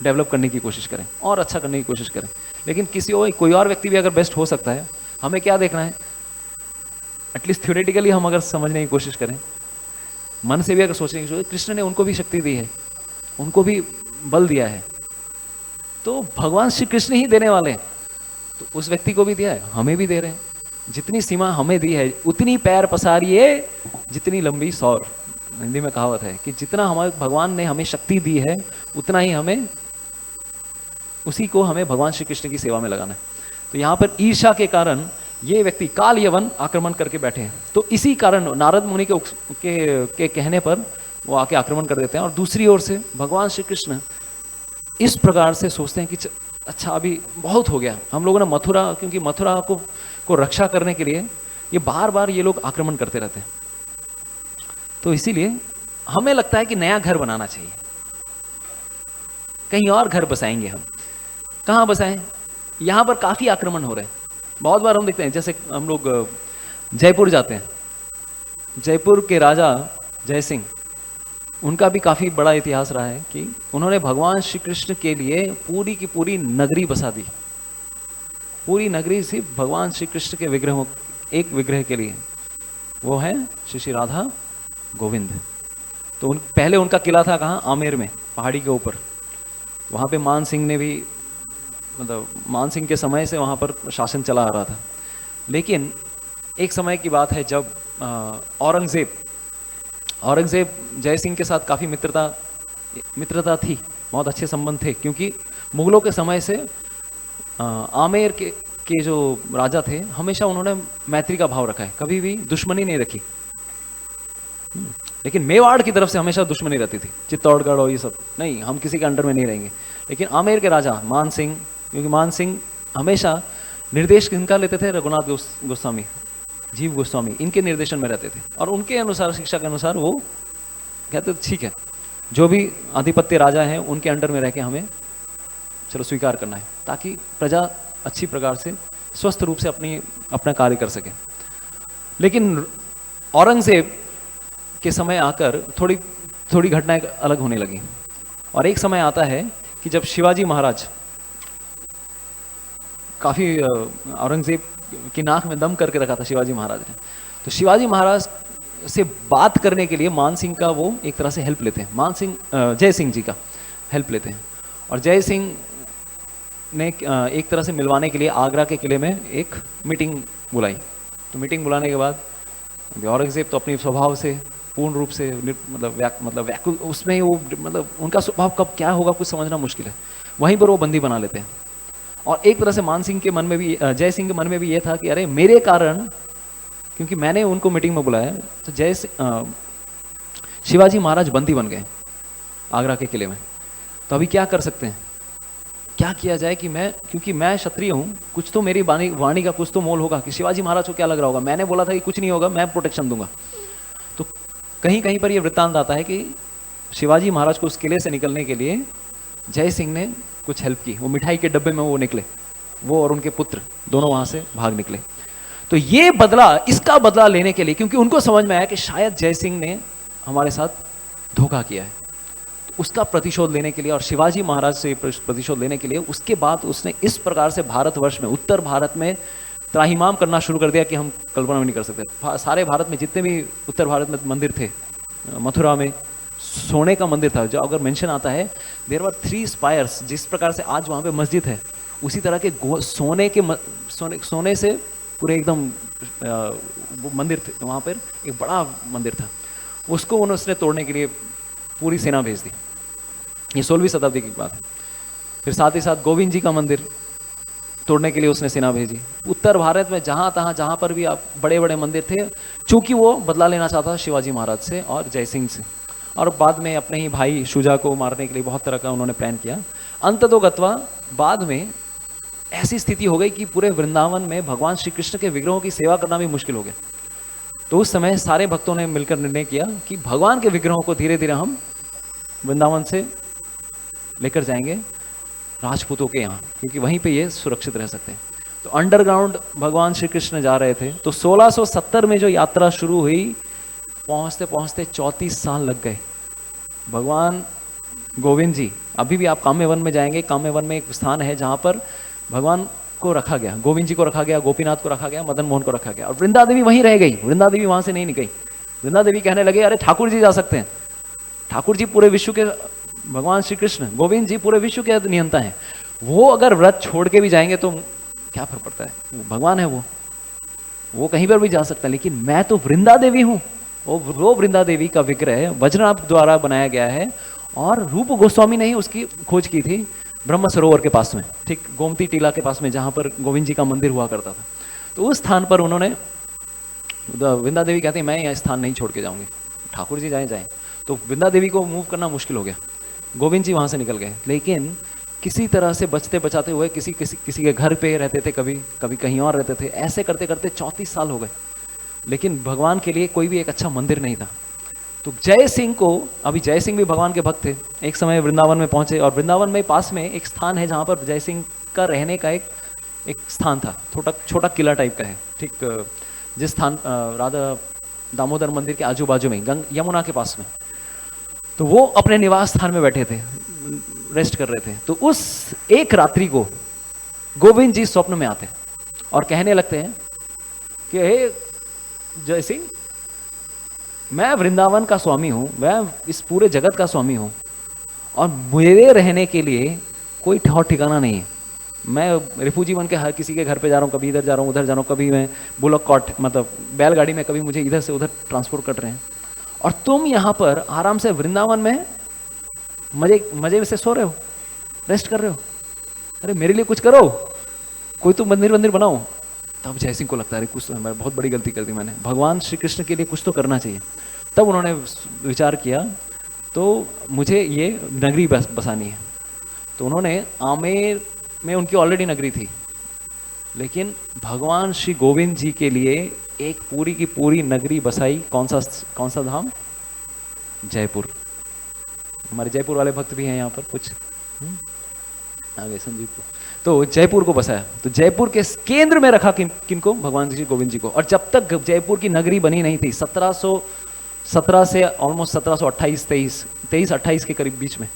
डेवलप करने की कोशिश करें और अच्छा करने की कोशिश करें। लेकिन कोई और व्यक्ति भी अगर बेस्ट हो सकता है, हमें क्या देखना है? एटलीस्ट थ्योरेटिकली हम अगर समझने की कोशिश करें, मन से भी अगर सोचने की कोशिश, कृष्ण ने उनको भी शक्ति दी है, उनको भी बल दिया है, तो भगवान श्री कृष्ण ही देने वाले हैं, तो उस व्यक्ति को भी दिया है, हमें भी दे रहे हैं। जितनी सीमा हमें दी है उतनी पैर पसारिए जितनी लंबी सौर। हिंदी में कहावत है कि जितना हमारे भगवान ने हमें शक्ति दी है उतना ही हमें, उसी को हमें भगवान श्री कृष्ण की सेवा में लगाना है। तो यहाँ पर ईर्ष्या के कारण ये व्यक्ति काल यवन आक्रमण करके बैठे हैं। तो इसी कारण नारद मुनि के कहने पर वो आके आक्रमण कर देते हैं। और दूसरी ओर से भगवान श्री कृष्ण इस प्रकार से सोचते हैं कि अच्छा अभी बहुत हो गया, हम लोगों ने मथुरा, क्योंकि मथुरा को रक्षा करने के लिए ये बार बार ये लोग आक्रमण करते रहते हैं, तो इसीलिए हमें लगता है कि नया घर बनाना चाहिए, कहीं और घर बसाएंगे हम। कहाँ बसाएं? यहाँ पर काफी आक्रमण हो रहे हैं। बहुत बार हम देखते हैं, जैसे हम लोग जयपुर जाते हैं, जयपुर के राजा जय सिंह, उनका भी काफी बड़ा इतिहास रहा है कि उन्होंने भगवान श्री कृष्ण के लिए पूरी की पूरी नगरी बसा दी। पूरी नगरी सिर्फ भगवान श्री कृष्ण के विग्रहों, एक विग्रह के लिए, वो है श्री श्री राधा गोविंद। तो पहले उनका किला था कहाँ? आमेर में, पहाड़ी के ऊपर। वहाँ पे मान सिंह ने भी, मतलब मान सिंह के समय से वहाँ पर शासन चला आ रहा था। लेकिन एक समय की बात है जब औरंगजेब जय सिंह के साथ काफ़ी मित्रता थी, बहुत अच्छे संबंध थे, क्योंकि मुगलों के समय से आमेर के जो राजा थे हमेशा उन्होंने मैत्री का भाव रखा है, कभी भी दुश्मनी नहीं रखी। लेकिन मेवाड़ की तरफ से हमेशा दुश्मनी रहती थी, चित्तौड़गढ़ और ये सब नहीं, हम किसी के अंडर में नहीं रहेंगे। लेकिन आमेर के राजा मान सिंह, क्योंकि मान सिंह हमेशा निर्देश किनका लेते थे? रघुनाथ गोस्वामी, जीव गोस्वामी, इनके निर्देशन में रहते थे। और उनके अनुसार, शिक्षा के अनुसार वो कहते ठीक है, जो भी आधिपत्य राजा हैं उनके अंडर में रह के हमें चलो स्वीकार करना है, ताकि प्रजा अच्छी प्रकार से स्वस्थ रूप से अपना कार्य कर सके। लेकिन औरंगजेब के समय आकर थोड़ी घटनाएं अलग होने लगी। और एक समय आता है कि जब शिवाजी महाराज, काफ़ी औरंगजेब की नाक में दम करके रखा था शिवाजी महाराज ने, तो शिवाजी महाराज से बात करने के लिए मान सिंह का वो एक तरह से हेल्प लेते हैं, जय सिंह जी का हेल्प लेते हैं। और जय सिंह ने एक तरह से मिलवाने के लिए आगरा के किले में एक मीटिंग बुलाई। तो मीटिंग बुलाने के बाद औरंगजेब तो अपने स्वभाव से पूर्ण रूप से मतलब व्याकुल, उसमें वो मतलब उनका स्वभाव कब क्या होगा कुछ समझना मुश्किल है। वहीं पर वो बंदी बना लेते हैं। और एक तरह से मान सिंह के मन में भी, जय सिंह के मन में भी ये था कि अरे मेरे कारण, क्योंकि मैंने उनको मीटिंग में बुलाया, तो शिवाजी महाराज बंदी बन गए आगरा के किले में। तो अभी क्या कर सकते हैं, क्या किया जाए कि क्योंकि मैं क्षत्रिय हूँ, कुछ तो मेरी वाणी का कुछ तो मोल होगा कि शिवाजी महाराज को क्या लग रहा होगा, मैंने बोला था कि कुछ नहीं होगा, मैं प्रोटेक्शन दूंगा। तो कहीं कहीं पर यह वृत्तांत आता है कि शिवाजी महाराज को उस किले से निकलने के लिए जय सिंह ने कुछ हेल्प की। वो मिठाई के डब्बे में वो निकले, वो और उनके पुत्र दोनों वहां से भाग निकले। तो ये इसका बदला लेने के लिए, क्योंकि उनको समझ में आया कि शायद जय सिंह ने हमारे साथ धोखा किया है, तो उसका प्रतिशोध लेने के लिए और शिवाजी महाराज से प्रतिशोध लेने के लिए उसके बाद उसने इस प्रकार से भारतवर्ष में, उत्तर भारत में त्राहिमाम करना शुरू कर दिया कि हम कल्पना भी नहीं कर सकते। सारे भारत में जितने भी उत्तर भारत में मंदिर थे, मथुरा में सोने का मंदिर था, जो अगर मेंशन आता है देयर वर 3 स्पायर्स, जिस प्रकार से आज वहाँ पे मस्जिद है उसी तरह के सोने से पूरे एकदम मंदिर थे वहाँ पर, एक बड़ा मंदिर था। उसको उसने तोड़ने के लिए पूरी सेना भेज दी। ये 16वीं शताब्दी की बात है। फिर साथ ही साथ गोविंद जी का मंदिर तोड़ने के लिए उसने सेना भेजी। उत्तर भारत में जहाँ पर भी आप बड़े बड़े मंदिर थे, चूंकि वो बदला लेना चाहता शिवाजी महाराज से और जय सिंह से, और बाद में अपने ही भाई शुजा को मारने के लिए बहुत तरह का उन्होंने प्लान किया। अंततोगत्वा बाद में ऐसी स्थिति हो गई कि पूरे वृंदावन में भगवान श्री कृष्ण के विग्रहों की सेवा करना भी मुश्किल हो गया। तो उस समय सारे भक्तों ने मिलकर निर्णय किया कि भगवान के विग्रहों को धीरे धीरे हम वृंदावन से लेकर जाएंगे राजपूतों के यहाँ, क्योंकि वहीं पे ये सुरक्षित रह सकते हैं। तो अंडरग्राउंड भगवान श्री कृष्ण जा रहे थे। तो 1670 में जो यात्रा शुरू हुई, पहुँचते पहुँचते 34 साल लग गए। भगवान गोविंद जी, अभी भी आप काम्यवन में जाएंगे, काम्यवन में एक स्थान है जहाँ पर भगवान को रखा गया, गोविंद जी को रखा गया, गोपीनाथ को रखा गया, मदन मोहन को रखा गया, और वृंदा देवी वहीं रह गई। वृंदा देवी वहाँ से नहीं निकली। वृंदा देवी कहने लगे अरे ठाकुर जी जा सकते हैं, ठाकुर जी पूरे विश्व के, भगवान श्री कृष्ण गोविंद जी पूरे विश्व के नियंता हैं, वो अगर व्रत छोड़ के भी जाएंगे तो क्या फर्क पड़ता है, भगवान है वो। वो कहीं पर भी जा सकता है, लेकिन मैं तो वृंदा देवी हूँ। वो वृंदा देवी का विग्रह वज्रनाभ द्वारा बनाया गया है, और रूप गोस्वामी ने ही उसकी खोज की थी ब्रह्म सरोवर के पास में, ठीक गोमती टीला के पास में, जहाँ पर गोविंद जी का मंदिर हुआ करता था। तो उस स्थान पर उन्होंने, वृंदा देवी कहती है मैं यह स्थान नहीं छोड़ के जाऊंगी, ठाकुर जी जाएं। तो वृंदा देवी को मूव करना मुश्किल हो गया, गोविंद जी वहाँ से निकल गए, लेकिन किसी तरह से बचते बचाते हुए किसी के घर पे रहते थे, कभी कभी कहीं और रहते थे, ऐसे करते करते 34 साल हो गए, लेकिन भगवान के लिए कोई भी एक अच्छा मंदिर नहीं था। तो जय सिंह को, अभी जय सिंह भी भगवान के भक्त थे, एक समय वृंदावन में पहुंचे, और वृंदावन में पास में एक स्थान है जहाँ पर जय सिंह का रहने का एक स्थान था, छोटा किला टाइप का है, ठीक जिस स्थान राधा दामोदर मंदिर के आजू बाजू में, यमुना के पास में। तो वो अपने निवास स्थान में बैठे थे, रेस्ट कर रहे थे। तो उस एक रात्रि को गोविंद जी स्वप्न में आते और कहने लगते हैं कि हे जय सिंह, मैं वृंदावन का स्वामी हूँ, मैं इस पूरे जगत का स्वामी हूँ, और मेरे रहने के लिए कोई ठौर ठिकाना नहीं है। मैं रिफ्यूजी बन के हर किसी के घर पे जा रहा हूँ, कभी इधर जा रहा हूँ, उधर जा रहा हूँ, कभी मैं बुलक कॉट मतलब बैलगाड़ी में, कभी मुझे इधर से उधर ट्रांसपोर्ट कर रहे हैं, और तुम यहाँ पर आराम से वृंदावन में मजे से सो रहे हो, रेस्ट कर रहे हो। अरे मेरे लिए कुछ करो, कोई तो मंदिर बनाओ। तब जय सिंह को लगता है कुछ तो मैं बहुत बड़ी गलती कर दी मैंने, भगवान श्री कृष्ण के लिए कुछ तो करना चाहिए। तब उन्होंने विचार किया, तो मुझे ये नगरी बसानी है। तो उन्होंने आमेर में, उनकी ऑलरेडी नगरी थी, लेकिन भगवान श्री गोविंद जी के लिए एक पूरी की पूरी नगरी बसाई। कौन सा धाम? जयपुर। हमारे जयपुर वाले भक्त भी हैं यहाँ पर कुछ, आ गए संजीव को। तो जयपुर को बसाया। तो जयपुर के केंद्र में रखा किनको? भगवान जी गोविंद जी को। और जब तक जयपुर की नगरी बनी नहीं थी, 1717 से ऑलमोस्ट 1728 2328 के करीब बीच में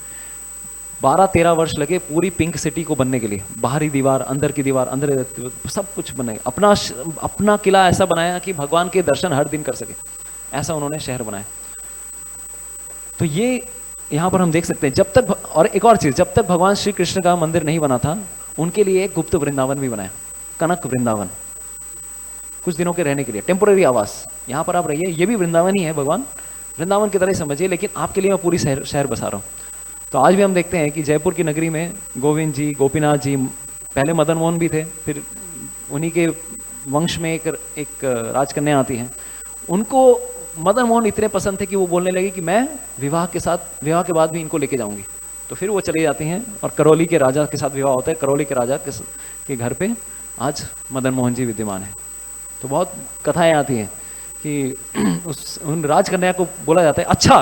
12-13 वर्ष लगे पूरी पिंक सिटी को बनने के लिए। बाहरी दीवार, अंदर की दीवार, अंदर सब कुछ बने। अपना किला ऐसा बनाया कि भगवान के दर्शन हर दिन कर सके, ऐसा उन्होंने शहर बनाया। तो ये यहाँ पर हम देख सकते हैं, जब तक, और एक और चीज, जब तक भगवान श्री कृष्ण का मंदिर नहीं बना था, उनके लिए एक गुप्त वृंदावन भी बनाया, कनक वृंदावन, कुछ दिनों के रहने के लिए, टेम्पोररी आवास। यहाँ पर आप रहिए, ये भी वृंदावन ही है, भगवान वृंदावन की तरह समझिए, लेकिन आपके लिए मैं पूरी शहर बसा रहा हूँ। तो आज भी हम देखते हैं कि जयपुर की नगरी में गोविंद जी, गोपीनाथ जी, पहले मदन मोहन भी थे, फिर उन्हीं के वंश में एक राजकन्या आती है। उनको मदन मोहन इतने पसंद थे कि वो बोलने लगे कि मैं विवाह के बाद भी इनको लेके जाऊंगी। तो फिर वो चली जाती हैं और करौली के राजा के साथ विवाह होता है। करौली के राजा के घर पे आज मदन मोहन जी विद्यमान है। तो बहुत कथाएं आती हैं कि उन राजकन्या को बोला जाता है, अच्छा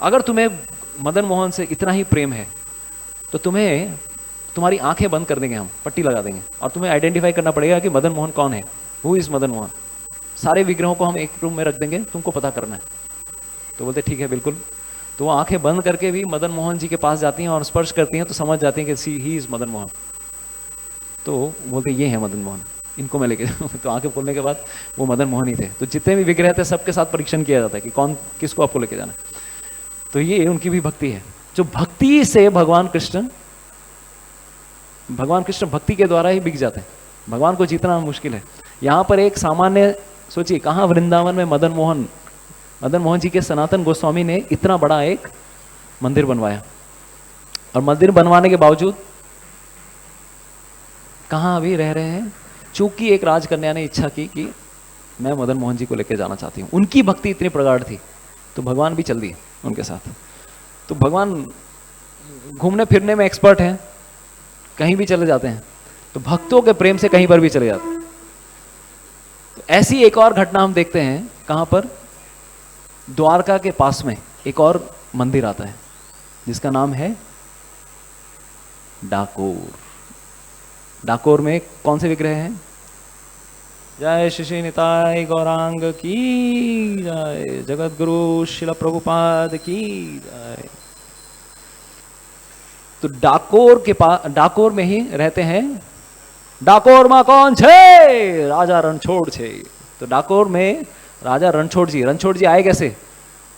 अगर तुम्हें मदन मोहन से इतना ही प्रेम है तो तुम्हारी आंखें बंद कर देंगे, हम पट्टी लगा देंगे, और तुम्हें आइडेंटिफाई करना पड़ेगा कि मदन मोहन कौन है, हु इज मदन मोहन। सारे विग्रहों को हम एक रूम में रख देंगे, तुमको पता करना है। तो बोलते ठीक है बिल्कुल। तो वो आंखें बंद करके भी मदन मोहन जी के पास जाती हैं और स्पर्श करती हैं, तो समझ जाती हैं कि ही इज मदन मोहन। तो बोलते ये है मदन मोहन, इनको मैं लेके जाऊँ। तो आंखें खोलने के बाद वो मदन मोहन ही थे। तो जितने भी विग्रह थे सबके साथ परीक्षण किया जाता है कि कौन किसको आपको लेके जाना। तो ये उनकी भी भक्ति है, जो भक्ति से भगवान कृष्ण भक्ति के द्वारा ही बिक जाते हैं। भगवान को जीतना मुश्किल है। यहाँ पर एक सामान्य सोचिए, कहाँ वृंदावन में मदन मोहन जी के सनातन गोस्वामी ने इतना बड़ा एक मंदिर बनवाया, और मंदिर बनवाने के बावजूद कहाँ अभी रह रहे हैं, चूंकि एक राजकन्या ने इच्छा की कि मैं मदन मोहन जी को लेकर जाना चाहती हूँ। उनकी भक्ति इतनी प्रगाढ़ थी, तो भगवान भी चल दिए उनके साथ। तो भगवान घूमने फिरने में एक्सपर्ट हैं, कहीं भी चले जाते हैं, तो भक्तों के प्रेम से कहीं पर भी चले जाते हैं। तो ऐसी एक और घटना हम देखते हैं, कहाँ पर? द्वारका के पास में एक और मंदिर आता है जिसका नाम है डाकोर। डाकोर में कौन से विग्रह हैं? जय श्री निताय गौरांग की जय, जगत गुरु शिला प्रभुपाद की जय। तो डाकोर में ही रहते हैं। डाकोर में कौन छे? राजा रणछोड़ छे। तो डाकोर में राजा रणछोड़ जी आए कैसे?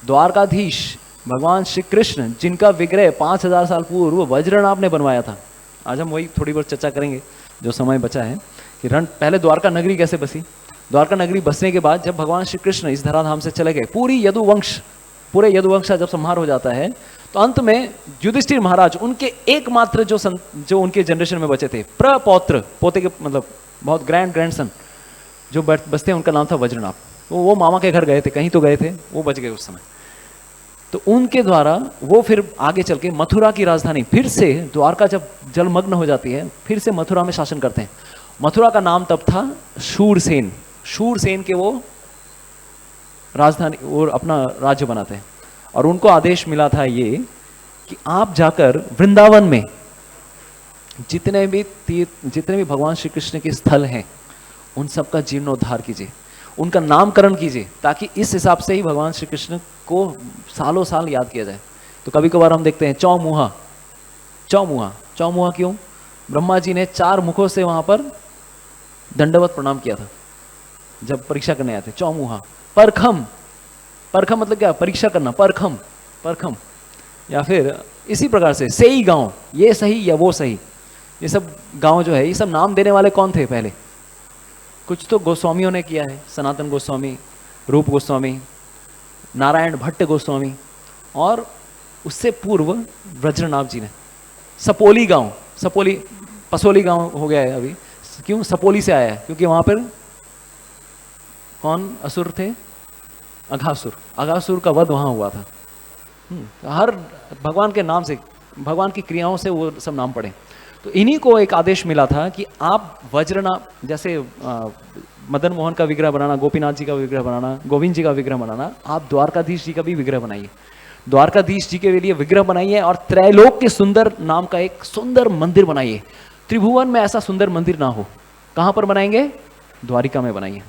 द्वारकाधीश भगवान श्री कृष्ण, जिनका विग्रह 5000 साल पूर्व वज्रनाभ ने बनवाया था। आज हम वही थोड़ी बहुत चर्चा करेंगे जो समय बचा है कि पहले द्वारका नगरी कैसे बसी। द्वारका नगरी बसने के बाद जब भगवान श्री कृष्ण इस धराधाम से चले गए, पूरे यदुवंश का जब संहार हो जाता है, तो अंत में युधिष्ठिर महाराज उनके एकमात्र जो उनके जनरेशन में बचे थे, प्रपौत्र, पोते के मतलब बहुत ग्रैंडसन जो बचते हैं, उनका नाम था वज्रनाभ। वो मामा के घर गए थे, कहीं तो गए थे, वो बच गए उस समय। तो उनके द्वारा वो फिर आगे चल के मथुरा की राजधानी, फिर से द्वारका जब जलमग्न हो जाती है, फिर से मथुरा में शासन करते हैं। मथुरा का नाम तब था शूरसेन। शूरसेन के वो राजधानी और अपना राज्य बनाते हैं। और उनको आदेश मिला था ये कि आप जाकर वृंदावन में जितने भी भगवान श्री कृष्ण के स्थल हैं, उन सब का जीर्णोद्धार कीजिए, उनका नामकरण कीजिए, ताकि इस हिसाब से ही भगवान श्री कृष्ण को सालों साल याद किया जाए। तो कभी कभार हम देखते हैं चौमुहा, चौमुहा, चौमुहा क्यों? ब्रह्मा जी ने 4 मुखों से वहां पर दंडवत प्रणाम किया था जब परीक्षा करने आए थे। चौमुहा, परखम, परखम मतलब क्या? परीक्षा करना, परखम, परखम। या फिर इसी प्रकार से सेई गांव, ये सही या वो सही, ये सब गांव जो है, ये सब नाम देने वाले कौन थे पहले? कुछ तो गोस्वामियों ने किया है, सनातन गोस्वामी, रूप गोस्वामी, नारायण भट्ट गोस्वामी, और उससे पूर्व वज्रनाभ जी ने। सपोली गांव, सपोली, पसोली गांव हो गया है अभी, क्यों? सपोली से आया है, क्योंकि वहां पर कौन असुर थे? अघासुर, अघासुर का वध वहां हुआ था। हर भगवान के नाम से, भगवान की क्रियाओं से वो सब नाम पड़े। तो इन्हीं को एक आदेश मिला था कि आप वज्रनाभ, जैसे मदन मोहन का विग्रह बनाना, गोपीनाथ जी का विग्रह बनाना, गोविंद जी का विग्रह बनाना, आप द्वारकाधीश जी का भी विग्रह बनाइए, द्वारकाधीश जी के लिए विग्रह बनाइए, और त्रैलोक के सुंदर नाम का एक सुंदर मंदिर बनाइए। त्रिभुवन में ऐसा सुंदर मंदिर ना हो। कहां पर बनाएंगे? द्वारिका में बनाइए।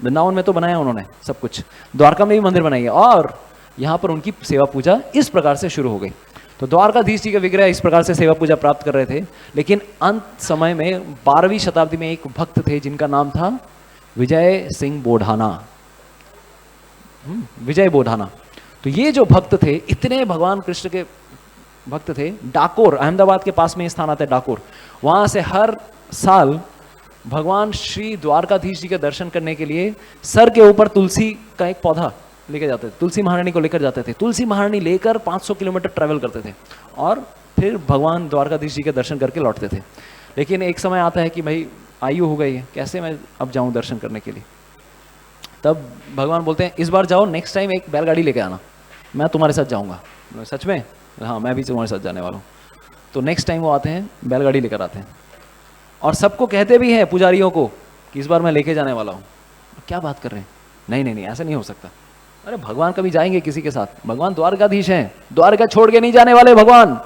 वृंदावन में तो बनाया उन्होंने सब कुछ, द्वारका में भी मंदिर बनाइए, और यहां पर उनकी सेवा पूजा इस प्रकार से शुरू हो गई। तो द्वारकाधीश जी के विग्रह इस प्रकार से सेवा पूजा प्राप्त कर रहे थे। लेकिन अंत समय में 12वीं शताब्दी में एक भक्त थे जिनका नाम था विजय सिंह बोधाना, विजय बोधाना। तो ये जो भक्त थे, इतने भगवान कृष्ण के भक्त थे। डाकोर, अहमदाबाद के पास में स्थान आता है डाकोर, वहां से हर साल भगवान श्री द्वारकाधीश जी के दर्शन करने के लिए सर के ऊपर तुलसी का एक पौधा लेकर जाते थे, तुलसी महारानी को लेकर जाते थे। तुलसी महारानी लेकर 500 किलोमीटर ट्रैवल करते थे और फिर भगवान द्वारकाधीश जी के दर्शन करके लौटते थे। लेकिन एक समय आता है कि भाई आयु हो गई है, कैसे मैं अब जाऊं दर्शन करने के लिए। तब भगवान बोलते हैं इस बार जाओ, नेक्स्ट टाइम एक बैलगाड़ी लेके आना, मैं तुम्हारे साथ जाऊंगा। सच में? हाँ, मैं भी तुम्हारे साथ जाने वाला हूँ। तो नेक्स्ट टाइम वो आते हैं, बैलगाड़ी लेकर आते हैं, और सबको कहते भी हैं, पुजारियों को, कि इस बार मैं लेके जाने वाला हूँ। क्या बात कर रहे हैं? नहीं नहीं नहीं, ऐसा नहीं हो सकता। अरे भगवान कभी जाएंगे किसी के साथ? भगवान द्वारकाधीश हैं, द्वारका छोड़ के नहीं जाने वाले भगवान।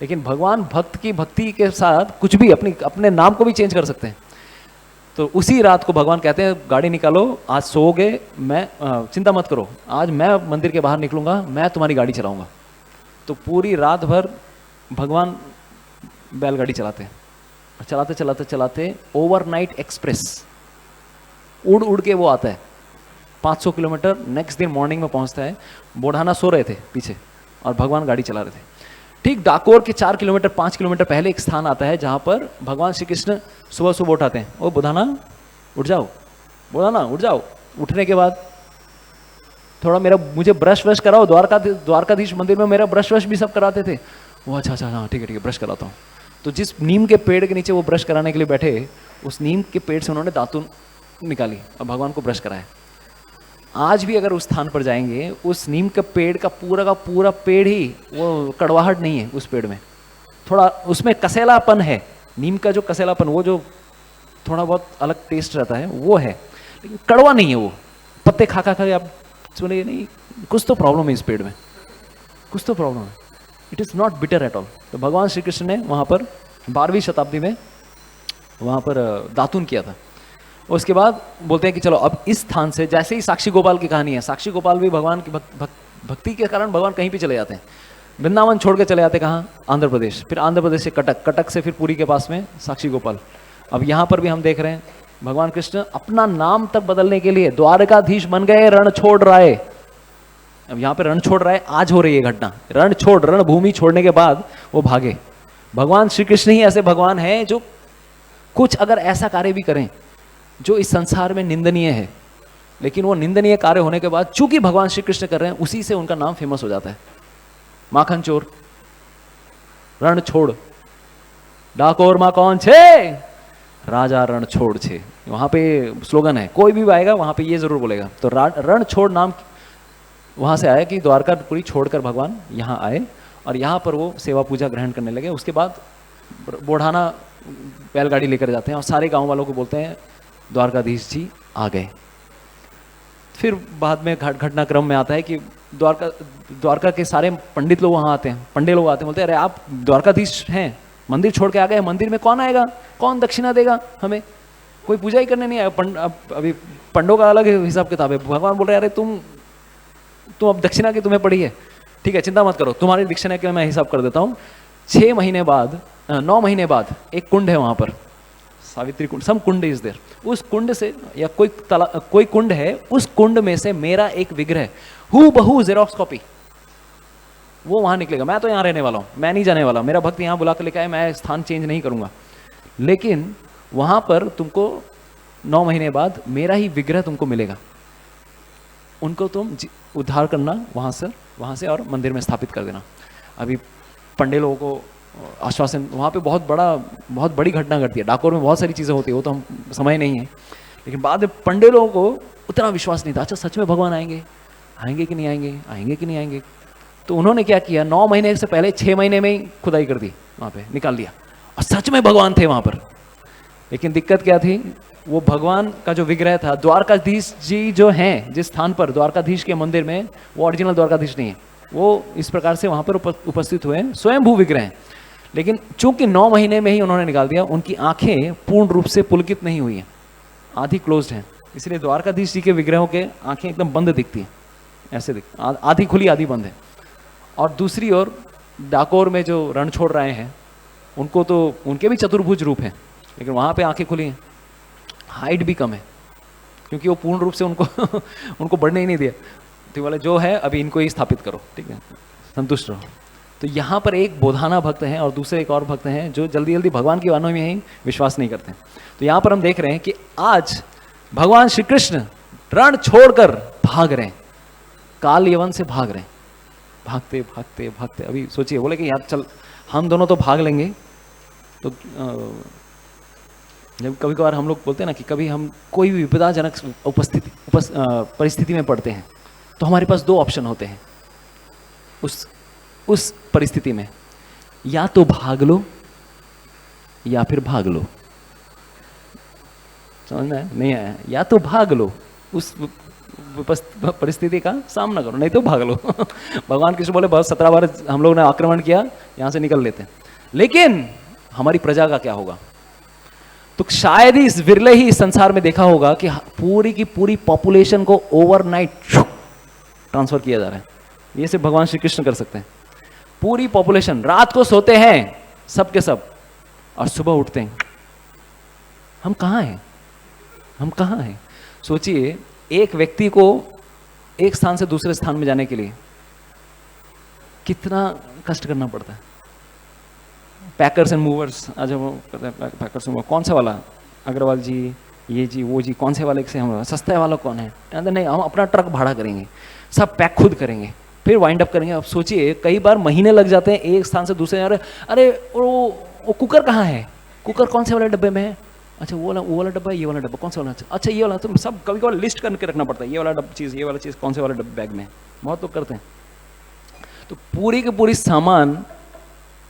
लेकिन भगवान भक्त की भक्ति के साथ कुछ भी अपने नाम को भी चेंज कर सकते हैं। तो उसी रात को भगवान कहते हैं गाड़ी निकालो, आज सोओगे, मैं चिंता मत करो, आज मैं मंदिर के बाहर निकलूंगा, मैं तुम्हारी गाड़ी चलाऊंगा। तो पूरी रात भर भगवान बैलगाड़ी चलाते हैं, चलाते चलाते चलाते ओवरनाइट एक्सप्रेस उड़ उड़ के वो आता है 500 किलोमीटर। नेक्स्ट दिन मॉर्निंग में पहुंचता है। बोढ़ाना सो रहे थे पीछे और भगवान गाड़ी चला रहे थे। ठीक डाकोर के 4 किलोमीटर 5 किलोमीटर पहले एक स्थान आता है जहां पर भगवान श्री कृष्ण सुबह सुबह उठाते हैं, ओ बुधाना उठ जाओ, बुधाना उठ जाओ। उठने के बाद थोड़ा मुझे ब्रश व्रश कराओ, द्वारकाधीश मंदिर में मेरा ब्रश व्रश भी सब कराते थे। वो अच्छा अच्छा, हाँ ठीक है ब्रश कराता हूँ। तो जिस नीम के पेड़ के नीचे वो ब्रश कराने के लिए बैठे, उस नीम के पेड़ से उन्होंने दातुन निकाली और भगवान को ब्रश कराया। आज भी अगर उस स्थान पर जाएंगे, उस नीम के पेड़ का पूरा पेड़ ही, वो कड़वाहट नहीं है उस पेड़ में, थोड़ा उसमें कसैलापन है। नीम का जो कसैलापन, वो जो थोड़ा बहुत अलग टेस्ट रहता है वो है, लेकिन कड़वा नहीं है। वो पत्ते खा खा के आप सुने नहीं, कुछ तो प्रॉब्लम है इस पेड़ में, कुछ तो प्रॉब्लम है। It is not bitter at all. तो भगवान श्री कृष्ण ने वहाँ पर 12वीं शताब्दी में वहाँ पर दातुन किया था। उसके बाद बोलते हैं कि चलो अब इस स्थान से, जैसे ही साक्षी गोपाल की कहानी है, साक्षी गोपाल भी भगवान की भक्ति के कारण भगवान कहीं भी चले जाते हैं। वृंदावन छोड़ के चले जाते कहाँ? आंध्र प्रदेश, फिर आंध्र प्रदेश से कटक, कटक से फिर पुरी के पास में साक्षी गोपाल। अब यहाँ पर भी हम देख रहे हैं भगवान कृष्ण अपना नाम तक बदलने के लिए द्वारकाधीश बन गए रण छोड़ राय। अब यहाँ पे रण छोड़ राय आज हो रही है घटना। रण भूमि छोड़ने के बाद वो भागे। भगवान श्री कृष्ण ही ऐसे भगवान हैं जो कुछ अगर ऐसा कार्य भी करें, जो इस संसार में निंदनीय है, लेकिन वो निंदनीय कार्य होने के बाद चूंकि भगवान श्री कृष्ण कर रहे हैं, उसी से उनका नाम फेमस हो जाता है। माखन चोर, रण छोड़, डाकोर मां कौन छे, राजा रण छोड़ छे, वहां पे स्लोगन है। कोई भी आएगा वहां पे ये जरूर बोलेगा। तो रण छोड़ नाम वहां से आया कि द्वारकापुरी छोड़कर भगवान यहाँ आए और यहाँ पर वो सेवा पूजा ग्रहण करने लगे। उसके बाद बोढ़ाना बैलगाड़ी लेकर जाते हैं और सारे गांव वालों को बोलते हैं द्वारकाधीश जी आ गए। फिर बाद में घटनाक्रम में आता है कि द्वारका के सारे पंडित लोग वहाँ आते हैं, पंडे लोग आते हैं, बोलते हैं अरे आप द्वारकाधीश हैं, मंदिर छोड़ के आ गए, मंदिर में कौन आएगा, कौन दक्षिणा देगा हमें, कोई पूजा ही करने नहीं आया। अभी पंडों का अलग हिसाब किताब है। भगवान बोल रहे अरे तुम अब दक्षिणा की तुम्हें पड़ी है, ठीक है चिंता मत करो, तुम्हारी दक्षिणा के मैं हिसाब कर देता हूँ। 6 महीने बाद 9 महीने बाद एक कुंड है वहाँ पर, सावित्री कुंड, सम कुंड इज देयर। उस कुंड से या कोई कुंड है, उस कुंड में से मेरा एक विग्रह हूबहू जेरॉक्स कॉपी वो वहां निकलेगा। मैं तो यहाँ रहने वाला हूँ, मैं नहीं जाने वाला, मेरा भक्त यहाँ बुला कर लेकर आए, मैं स्थान चेंज नहीं करूंगा, लेकिन वहां पर तुमको 9 महीने बाद मेरा ही विग्रह तुमको मिलेगा। उनको तुम उद्धार करना वहां से और मंदिर में स्थापित कर देना। अभी पंडे लोगों को आश्वासन, वहाँ पे बहुत बड़ी घटना घटती है। डाकोर में बहुत सारी चीज़ें होती है, वो तो हम समय नहीं है, लेकिन बाद में पंडे लोगों को उतना विश्वास नहीं था। अच्छा सच में भगवान आएंगे कि नहीं आएंगे। तो उन्होंने क्या किया, 9 महीने से पहले 6 महीने में ही खुदाई कर दी, वहाँ पे निकाल दिया, और सच में भगवान थे वहाँ पर। लेकिन दिक्कत क्या थी, वो भगवान का जो विग्रह था, द्वारकाधीश जी जो हैं जिस स्थान पर द्वारकाधीश के मंदिर में, वो ओरिजिनल द्वारकाधीश नहीं है, वो इस प्रकार से वहाँ पर उपस्थित हुए हैं, स्वयंभू विग्रह हैं। लेकिन चूंकि 9 महीने में ही उन्होंने निकाल दिया, उनकी आंखें पूर्ण रूप से पुलकित नहीं हुई हैं, आधी क्लोज्ड हैं, इसलिए द्वारकाधीश जी के विग्रहों के आंखें एकदम बंद दिखती हैं, ऐसे दिख, आधी खुली आधी बंद है। और दूसरी ओर डाकोर में जो रण छोड़ रहे हैं, उनको तो उनके भी चतुर्भुज रूप हैं, लेकिन वहाँ पे आंखें खुली हैं, हाइट भी कम है, क्योंकि वो पूर्ण रूप से उनको बढ़ने ही नहीं दिया। तो वाले जो है अभी इनको ही स्थापित करो, ठीक है, संतुष्ट रहो। तो यहाँ पर एक बोधाना भक्त हैं और दूसरे एक और भक्त हैं जो जल्दी जल्दी भगवान की वाणों में ही विश्वास नहीं करते। तो यहाँ पर हम देख रहे हैं कि आज भगवान श्री कृष्ण रण छोड़कर भाग रहे हैं, काल यवन से भाग रहे हैं, भागते भागते भागते। अभी सोचिए, बोले कि यार चल हम दोनों तो भाग लेंगे। तो जब कभी कभार हम लोग बोलते हैं ना कि कभी हम कोई भी विपदाजनक परिस्थिति में पड़ते हैं, तो हमारे पास 2 ऑप्शन होते हैं उस परिस्थिति में, या तो भाग लो या फिर भाग लो। समझ में नहीं आया? या तो भाग लो, उस परिस्थिति का सामना करो, नहीं तो भाग लो। भगवान कृष्ण बोले बहुत 17 बार हम लोग ने आक्रमण किया, यहां से निकल लेते हैं, लेकिन हमारी प्रजा का क्या होगा? तो शायद ही इस विरले ही इस संसार में देखा होगा कि पूरी की पूरी पॉपुलेशन को ओवरनाइट ट्रांसफर किया जा रहा है। ये सिर्फ भगवान श्री कृष्ण कर सकते हैं। पूरी पॉपुलेशन, रात को सोते हैं सब के सब और सुबह उठते हैं। हम कहाँ हैं? सोचिए, एक व्यक्ति को एक स्थान से दूसरे स्थान में जाने के लिए कितना कष्ट करना पड़ता है। पैकर्स एंड मूवर्स, आज हम करते हैं पैकर्स एंड मूवर, कौन सा वाला, अग्रवाल जी, ये जी, वो जी, कौन से वाले से हम सस्ते वाला कौन है? नहीं, हम अपना ट्रक भाड़ा करेंगे, सब पैक खुद करेंगे, फिर वाइंड अप करेंगे। अब सोचिए, कई बार महीने लग जाते हैं एक स्थान से दूसरे। अरे वो कुकर कहाँ है? कुकर कौन से वाले डब्बे में है? अच्छा वो वाला डब्बा, ये वाला डब्बा, कौन सा वाला? अच्छा ये वाला। तो सब कभी कभार लिस्ट करके रखना पड़ता है, ये वाला चीज़, ये वाला चीज़ कौन से वाले डब्बे बैग में। बहुत लोग करते हैं। तो पूरी की पूरी सामान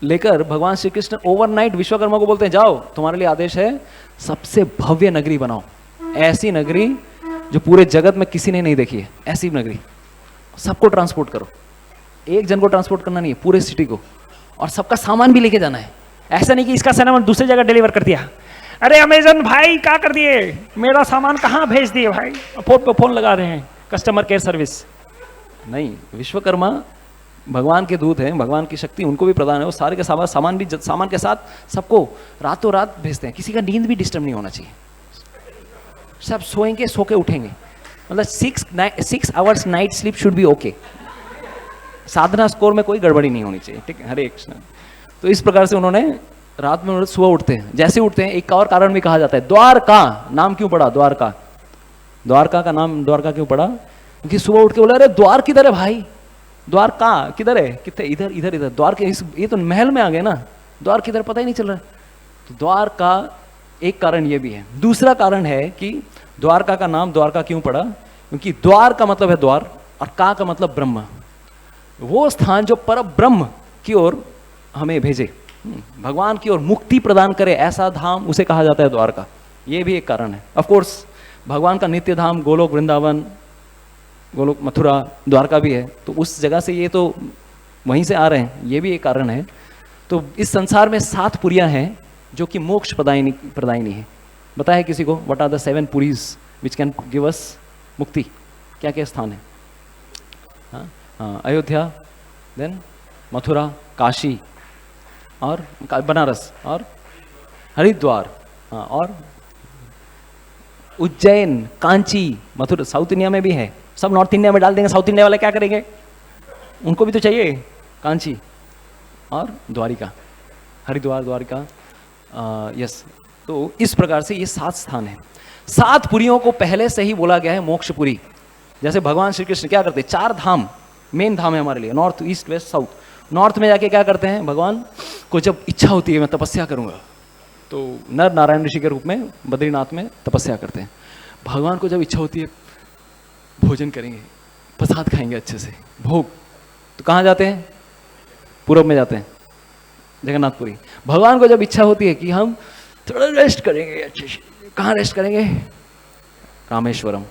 लेकर भगवान श्री कृष्ण ओवरनाइट विश्वकर्मा को बोलते हैं, जाओ तुम्हारे लिए आदेश है, सबसे भव्य नगरी बनाओ, ऐसी नगरी जो पूरे जगत में किसी ने नहीं देखी है, ऐसी नगरी, सबको ट्रांसपोर्ट करो। एक जन को ट्रांसपोर्ट करना नहीं है, पूरे सिटी को, और सबका सामान भी लेके जाना है। ऐसा नहीं कि इसका सामान दूसरी जगह डिलीवर कर दिया, अरे अमेजन भाई क्या कर दिए, मेरा सामान कहाँ भेज दिए भाई, फोन लगा रहे हैं कस्टमर केयर सर्विस। नहीं, विश्वकर्मा भगवान के दूत हैं, भगवान की शक्ति उनको भी प्रदान है, वो सारे के सामान भी सामान के साथ सबको रातों रात भेजते हैं। किसी का नींद भी डिस्टर्ब नहीं होना चाहिए, सब सोएंगे, सो के उठेंगे, मतलब 6 hours night sleep should be okay. Sadhana score में कोई गड़बड़ी नहीं होनी चाहिए, ठीक है, हरे कृष्ण। तो इस प्रकार से उन्होंने रात में सुबह उठते हैं, जैसे उठते हैं एक और कारण भी कहा जाता है, द्वारका नाम क्यों पड़ा, द्वारका, द्वारका का नाम द्वारका क्यों पड़ा, क्योंकि सुबह उठ के बोला अरे द्वार किधर है भाई, द्वार कहाँ किधर है, कितने इधर इधर इधर, द्वार के ये तो महल में आ गए ना, द्वार किधर पता ही नहीं चल रहा। तो द्वार का एक कारण ये भी है। दूसरा कारण है कि द्वारका का नाम द्वारका क्यों पड़ा, क्योंकि द्वार का मतलब है द्वार और का मतलब ब्रह्म, वो स्थान जो पर ब्रह्म की ओर हमें भेजे, भगवान की ओर मुक्ति प्रदान करे, ऐसा धाम उसे कहा जाता है द्वारका। ये भी एक कारण है। ऑफ कोर्स भगवान का नित्य धाम गोलोक वृंदावन, गोलोक मथुरा, द्वारका भी है, तो उस जगह से ये तो वहीं से आ रहे हैं, ये भी एक कारण है। तो इस संसार में 7 पुरियां हैं जो कि मोक्ष प्रदायिनी है। बताया है किसी को what are the 7 puris which can give us mukti, क्या क्या स्थान है? हाँ, अयोध्या, देन मथुरा, काशी और बनारस और हरिद्वार, हाँ, और उज्जैन, कांची, मथुरा साउथ इंडिया में भी है, सब नॉर्थ इंडिया में डाल देंगे, साउथ इंडिया वाले क्या करेंगे, उनको भी तो चाहिए, कांची और द्वारिका, हरिद्वार, द्वारिका, यस। तो इस प्रकार से ये 7 स्थान हैं। 7 पुरियों को पहले से ही बोला गया है मोक्षपुरी। जैसे भगवान श्री कृष्ण क्या करते हैं, 4 धाम मेन धाम है हमारे लिए, north, east, west, south. North में जाके क्या करते हैं, भगवान को जब इच्छा होती है मैं तपस्या करूंगा, तो नर नारायण ऋषि के रूप में बद्रीनाथ में तपस्या करते हैं। भगवान को जब इच्छा होती है भोजन करेंगे, प्रसाद खाएंगे अच्छे से, भोग, तो कहाँ जाते हैं, पूर्व में जाते हैं, जगन्नाथपुरी। भगवान को जब इच्छा होती है कि हम थोड़ा रेस्ट करेंगे अच्छे से, कहाँ रेस्ट करेंगे, रामेश्वरम,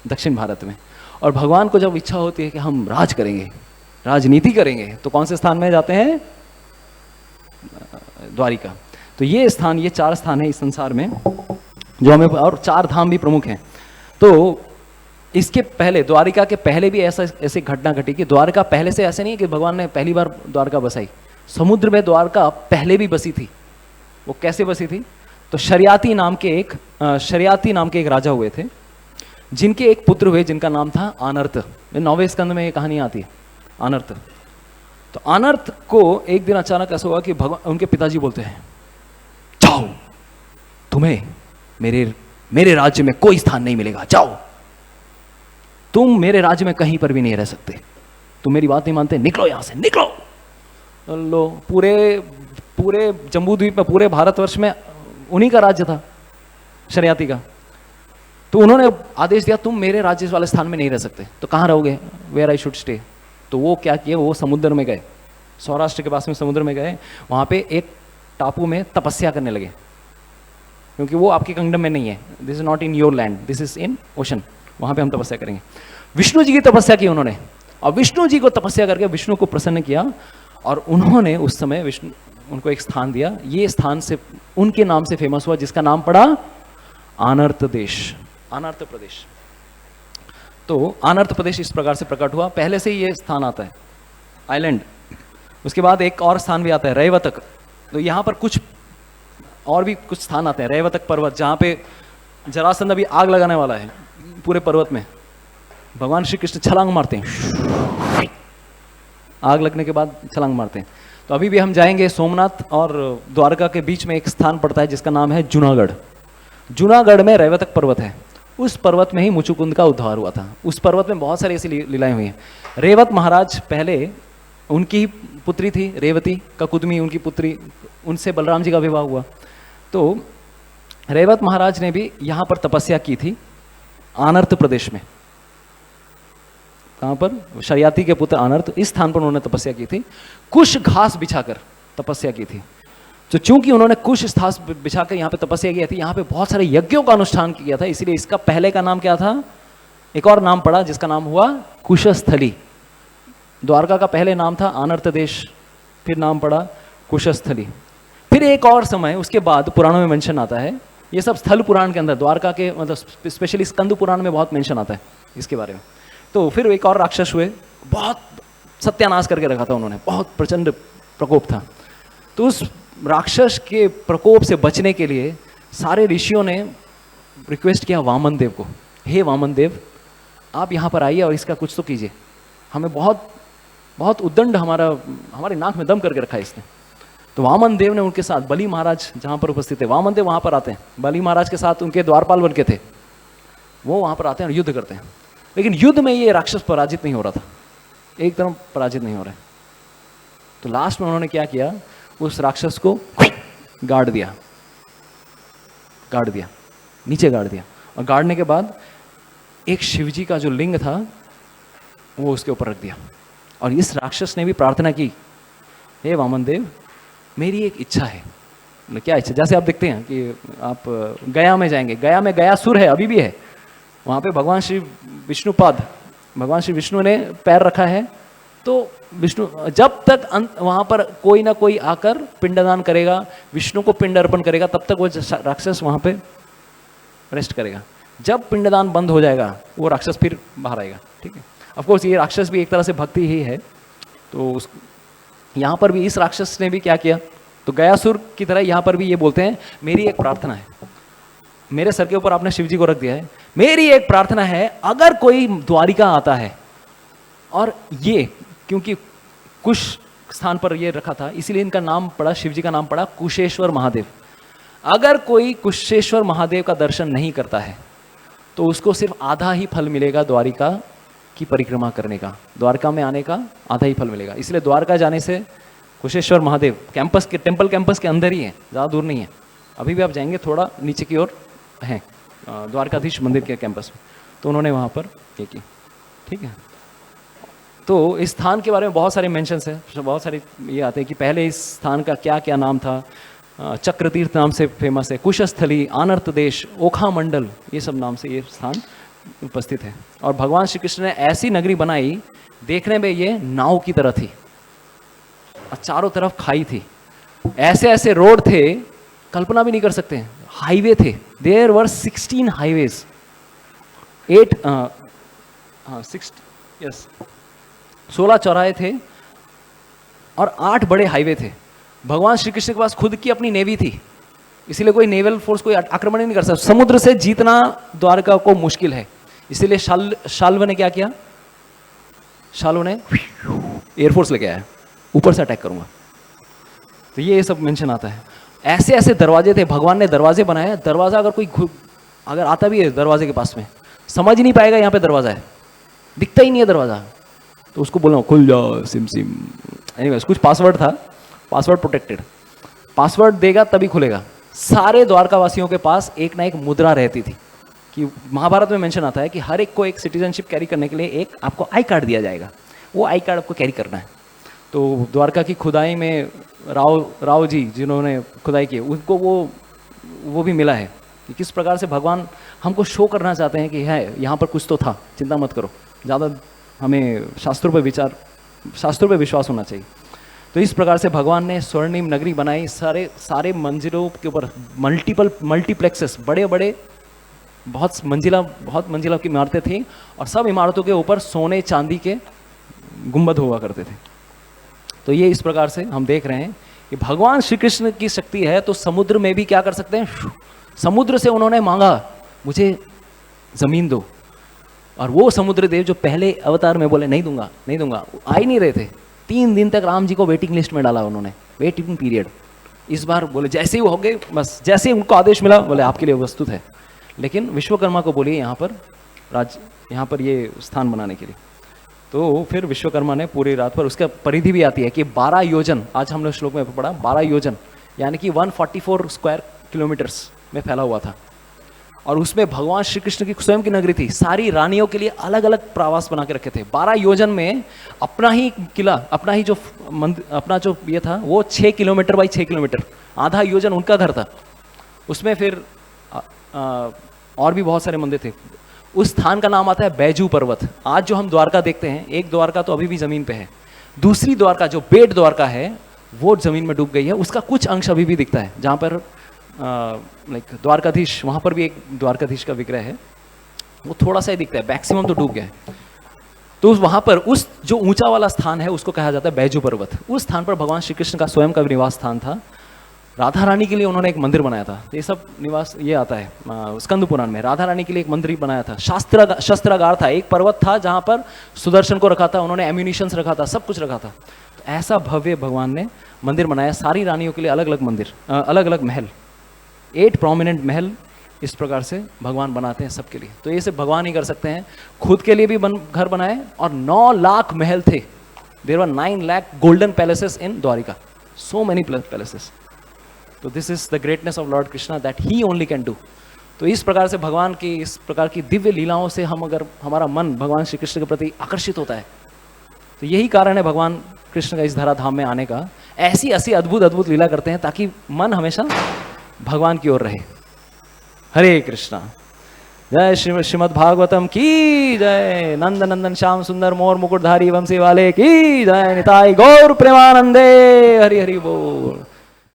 दक्षिण भारत में। और भगवान को जब इच्छा होती है कि हम राज करेंगे, राजनीति करेंगे, तो कौन से स्थान में जाते हैं, द्वारिका। तो ये स्थान, ये 4 स्थान है इस संसार में जो हमें, और 4 धाम भी प्रमुख हैं। तो इसके पहले, द्वारिका के पहले भी ऐसे घटना घटी कि द्वारका पहले से ऐसे नहीं कि भगवान ने पहली बार द्वारका बसाई, समुद्र में द्वारका पहले भी बसी थी। वो कैसे बसी थी, तो शर्याती नाम के एक राजा हुए थे, जिनके एक पुत्र हुए जिनका नाम था आनर्त। 9वें स्कंद में ये कहानी आती है, आनर्त। तो आनर्त को एक दिन अचानक ऐसा हुआ कि भगवान, उनके पिताजी बोलते हैं, जाओ, तुम्हें मेरे राज्य में कोई स्थान नहीं मिलेगा, जाओ, तुम मेरे राज्य में कहीं पर भी नहीं रह सकते, तुम मेरी बात नहीं मानते, निकलो यहां से, निकलो। लो, पूरे जम्बू द्वीप में, पूरे भारतवर्ष में उन्हीं का राज्य था, शर्याती का। तो उन्होंने आदेश दिया, तुम मेरे राज्य वाले स्थान में नहीं रह सकते, तो कहाँ रहोगे, वेयर आई शुड स्टे। तो वो क्या किए, वो समुद्र में गए, सौराष्ट्र के पास में समुद्र में गए, वहाँ पे एक टापू में तपस्या करने लगे, क्योंकि वो आपके किंगडम में नहीं है, this is not in your land, this is in ocean, वहाँ पे हम तपस्या करेंगे। विष्णु जी की तपस्या की उन्होंने, और विष्णु जी को तपस्या करके विष्णु को प्रसन्न किया, और उन्होंने उस समय विष्णु उनको एक स्थान दिया। ये स्थान से उनके नाम से फेमस हुआ, जिसका नाम पड़ा आनर्त देश, आनर्त प्रदेश। तो आनर्त प्रदेश इस प्रकार से प्रकट हुआ, पहले से ही ये स्थान आता है, आइलैंड। उसके बाद एक और स्थान भी आता है, रैवतक। तो यहाँ पर कुछ और भी कुछ स्थान आते हैं, रैवतक पर्वत, जहाँ पे जरासंध अभी आग लगाने वाला है पूरे पर्वत में, भगवान श्री कृष्ण छलांग मारते हैं, आग लगने के बाद छलांग मारते हैं। तो अभी भी हम जाएंगे, सोमनाथ और द्वारका के बीच में एक स्थान पड़ता है जिसका नाम है जूनागढ़। जूनागढ़ में रैवतक पर्वत है, उस पर्वत में ही मुचुकुंद का उद्धार हुआ था। उस पर्वत में बहुत सारी ऐसी लीलाएं हुई हैं। रेवत महाराज पहले, उनकी ही पुत्री थी रेवती ककुदमी, उनकी पुत्री, उनसे बलराम जी का विवाह हुआ। तो रेवत महाराज ने भी यहाँ पर तपस्या की थी, आनर्त प्रदेश में। कहाँ पर, शर्याती के पुत्र आनर्त, इस स्थान पर उन्होंने तपस्या की थी, कुश घास बिछाकर तपस्या की थी। तो चूंकि उन्होंने कुश घास बिछाकर यहाँ पे तपस्या की थी, यहाँ पे बहुत सारे यज्ञों का अनुष्ठान किया था, इसीलिए इसका पहले का नाम क्या था, एक और नाम पड़ा जिसका नाम हुआ कुशस्थली। द्वारका का पहले नाम था आनर्त देश, फिर नाम पड़ा कुशस्थली। फिर एक और समय उसके बाद पुराणों में मेंशन आता है, ये सब स्थल पुराण के अंदर, द्वारका के मतलब स्पेशली स्कंद पुराण में बहुत मेंशन आता है इसके बारे में। तो फिर एक और राक्षस हुए, बहुत सत्यानाश करके रखा था उन्होंने, बहुत प्रचंड प्रकोप था। तो उस राक्षस के प्रकोप से बचने के लिए सारे ऋषियों ने रिक्वेस्ट किया वामन देव को, हे वामन देव, आप यहाँ पर आइए और इसका कुछ तो कीजिए, हमें बहुत बहुत उद्दंड, हमारे नाक में दम करके रखा है इसने। तो वामन देव ने उनके साथ, बलि महाराज जहाँ पर उपस्थित थे, वामन देव वहाँ पर आते हैं, बलि महाराज के साथ उनके द्वारपाल बन के थे, वो वहाँ पर आते हैं और युद्ध करते हैं। लेकिन युद्ध में ये राक्षस पराजित नहीं हो रहा था, एक तरफ पराजित नहीं हो रहा है। तो लास्ट में उन्होंने क्या किया, उस राक्षस को गाड़ दिया, नीचे गाड़ दिया, और गाड़ने के बाद एक शिवजी का जो लिंग था वो उसके ऊपर रख दिया। और इस राक्षस ने भी प्रार्थना की, हे वामन देव, मेरी एक इच्छा है। क्या इच्छा? जैसे आप देखते हैं कि आप गया में जाएंगे, गया में गयासुर है, अभी भी है वहाँ पे, भगवान श्री विष्णु ने पैर रखा है। तो विष्णु जब तक वहाँ पर कोई ना कोई आकर पिंडदान करेगा, विष्णु को पिंड अर्पण करेगा, तब तक वो राक्षस वहाँ पे रेस्ट करेगा। जब पिंडदान बंद हो जाएगा वो राक्षस फिर बाहर आएगा, ठीक है। ऑफ कोर्स ये राक्षस भी एक तरह से भक्ति ही है। तो यहाँ पर भी इस राक्षस ने भी क्या किया, तो गयासुर की तरह यहाँ पर भी ये बोलते हैं, मेरी एक प्रार्थना है, मेरे सर के ऊपर आपने शिव जी को रख दिया है, मेरी एक प्रार्थना है, अगर कोई द्वारिका आता है, और ये क्योंकि कुश स्थान पर ये रखा था इसीलिए इनका नाम पड़ा, शिव जी का नाम पड़ा कुशेश्वर महादेव। अगर कोई कुशेश्वर महादेव का दर्शन नहीं करता है तो उसको सिर्फ आधा ही फल मिलेगा द्वारिका की परिक्रमा करने का, द्वारका में आने का आधा ही फल मिलेगा। इसलिए द्वारका जाने से कुशेश्वर महादेव कैंपस के, टेम्पल कैंपस के अंदर ही है, ज़्यादा दूर नहीं है। अभी भी आप जाएंगे थोड़ा नीचे की ओर है द्वारकाधीश मंदिर के कैंपस में, तो उन्होंने वहाँ पर ये की, ठीक है। तो इस स्थान के बारे में बहुत सारे मेंशंस हैं, बहुत सारे ये आते हैं कि पहले इस स्थान का क्या क्या नाम था। चक्रतीर्थ नाम से फेमस है, कुशस्थली, आनर्त देश, ओखा मंडल, ये सब नाम से ये स्थान उपस्थित है। और भगवान श्री कृष्ण ने ऐसी नगरी बनाई, देखने में ये नाव की तरह थी, चारों तरफ खाई थी, ऐसे ऐसे रोड थे कल्पना भी नहीं कर सकते हैं, हाईवे थे, देयर वर 16 हाईवेज, 16 चौराहे थे और 8 बड़े हाईवे थे। भगवान श्री कृष्ण के पास खुद की अपनी नेवी थी, इसीलिए कोई नेवल फोर्स कोई आक्रमण नहीं कर सकता। समुद्र से जीतना द्वारका को मुश्किल है, इसीलिए शाल्व ने क्या किया, शाल्व ने एयरफोर्स लेके आया, ऊपर से अटैक करूंगा। तो ये सब मेंशन आता है। ऐसे ऐसे दरवाजे थे, भगवान ने दरवाजे बनाए, दरवाजा अगर कोई अगर आता भी है दरवाजे के पास में, समझ ही नहीं पाएगा यहाँ पे दरवाजा है, दिखता ही नहीं है दरवाजा, तो उसको बोलना खुल जाओ सिम सिम, एनीवेज कुछ पासवर्ड था, पासवर्ड प्रोटेक्टेड, पासवर्ड देगा तभी खुलेगा। सारे द्वारकावासियों के पास एक ना एक मुद्रा रहती थी, कि महाभारत में मेंशन आता है कि हर एक को एक सिटीजनशिप कैरी करने के लिए एक आपको आई कार्ड दिया जाएगा, वो आई कार्ड आपको कैरी करना है। तो द्वारका की खुदाई में राव जी जिन्होंने खुदाई की, उनको वो भी मिला है कि किस प्रकार से भगवान हमको शो करना चाहते हैं कि है यहाँ पर कुछ तो था, चिंता मत करो, ज़्यादा हमें शास्त्रों पे विश्वास होना चाहिए। तो इस प्रकार से भगवान ने स्वर्णिम नगरी बनाई, सारे मंजिलों के ऊपर मल्टीप्लेक्सेस, बड़े बड़े बहुत मंजिला की इमारतें थी, और सब इमारतों के ऊपर सोने चांदी के गुंबद हुआ करते थे। तो ये इस प्रकार से हम देख रहे हैं कि भगवान श्री कृष्ण की शक्ति है, तो समुद्र में भी क्या कर सकते हैं, समुद्र से उन्होंने मांगा मुझे जमीन दो, और वो समुद्र देव जो पहले अवतार में बोले नहीं दूंगा, आ ही नहीं रहे थे। 3 दिन तक राम जी को वेटिंग लिस्ट में डाला उन्होंने, वेटिंग पीरियड। इस बार बोले जैसे ही हो गए, बस जैसे ही उनको आदेश मिला बोले आपके लिए वस्तुत है। लेकिन विश्वकर्मा को बोलिए यहाँ पर ये स्थान बनाने के लिए, तो फिर विश्वकर्मा ने पूरी रात पर, उसका परिधि भी आती है कि 12 योजन, आज हमने श्लोक में पढ़ा 12 योजन यानी कि 144 स्क्वायर किलोमीटर्स में फैला हुआ था। और उसमें भगवान श्री कृष्ण की स्वयं की नगरी थी, सारी रानियों के लिए अलग अलग प्रवास बना के रखे थे। 12 योजन में अपना ही किला, अपना जो ये था वो 6 किलोमीटर बाई 6 किलोमीटर, आधा योजन उनका घर था। उसमें फिर और भी बहुत सारे मंदिर थे। उस स्थान का नाम आता है बैजू पर्वत। आज जो हम द्वारका देखते हैं, एक द्वारका तो अभी भी जमीन पे है, दूसरी द्वारका जो बेट द्वारका है वो जमीन में डूब गई है। उसका कुछ अंश अभी भी दिखता है, जहाँ पर द्वारकाधीश, वहाँ पर भी एक द्वारकाधीश का विग्रह है, वो थोड़ा सा ही दिखता है, मैक्सिमम तो डूब गया है। तो वहाँ पर उस जो ऊंचा वाला स्थान है उसको कहा जाता है बैजू पर्वत। उस स्थान पर भगवान श्री कृष्ण का स्वयं का निवास स्थान था। राधा रानी के लिए उन्होंने एक मंदिर बनाया था। ये सब निवास ये आता है स्कंद पुराण में। राधा रानी के लिए एक मंदिर बनाया था, शस्त्रागार था, एक पर्वत था जहाँ पर सुदर्शन को रखा था, उन्होंने एम्यूनिशंस रखा था, सब कुछ रखा था। तो ऐसा भव्य भगवान ने मंदिर बनाया, सारी रानियों के लिए अलग अलग मंदिर, अलग अलग महल, 8 प्रोमिनेंट महल इस प्रकार से भगवान बनाते हैं सबके लिए। तो ये सिर्फ भगवान ही कर सकते हैं। खुद के लिए भी घर बनाए, और 9 लाख महल थे। There were 9 lakh golden palaces in Dwarka, so many palaces. तो this is the greatness of Lord Krishna that he only can do. तो इस प्रकार से भगवान की इस प्रकार की दिव्य लीलाओं से हम अगर हमारा मन भगवान श्री कृष्ण के प्रति आकर्षित होता है, तो यही कारण है भगवान कृष्ण का इस धराधाम में आने का। ऐसी ऐसी अद्भुत अद्भुत लीला करते हैं ताकि मन हमेशा भगवान की ओर रहे। हरे कृष्णा। जय श्रीमद् भागवतम की जय। नंद नंदन श्याम सुंदर मोर मुकुटधारी वंशी वाले की जय। निताई गौर प्रेमानंदे। हरि हरि बोल।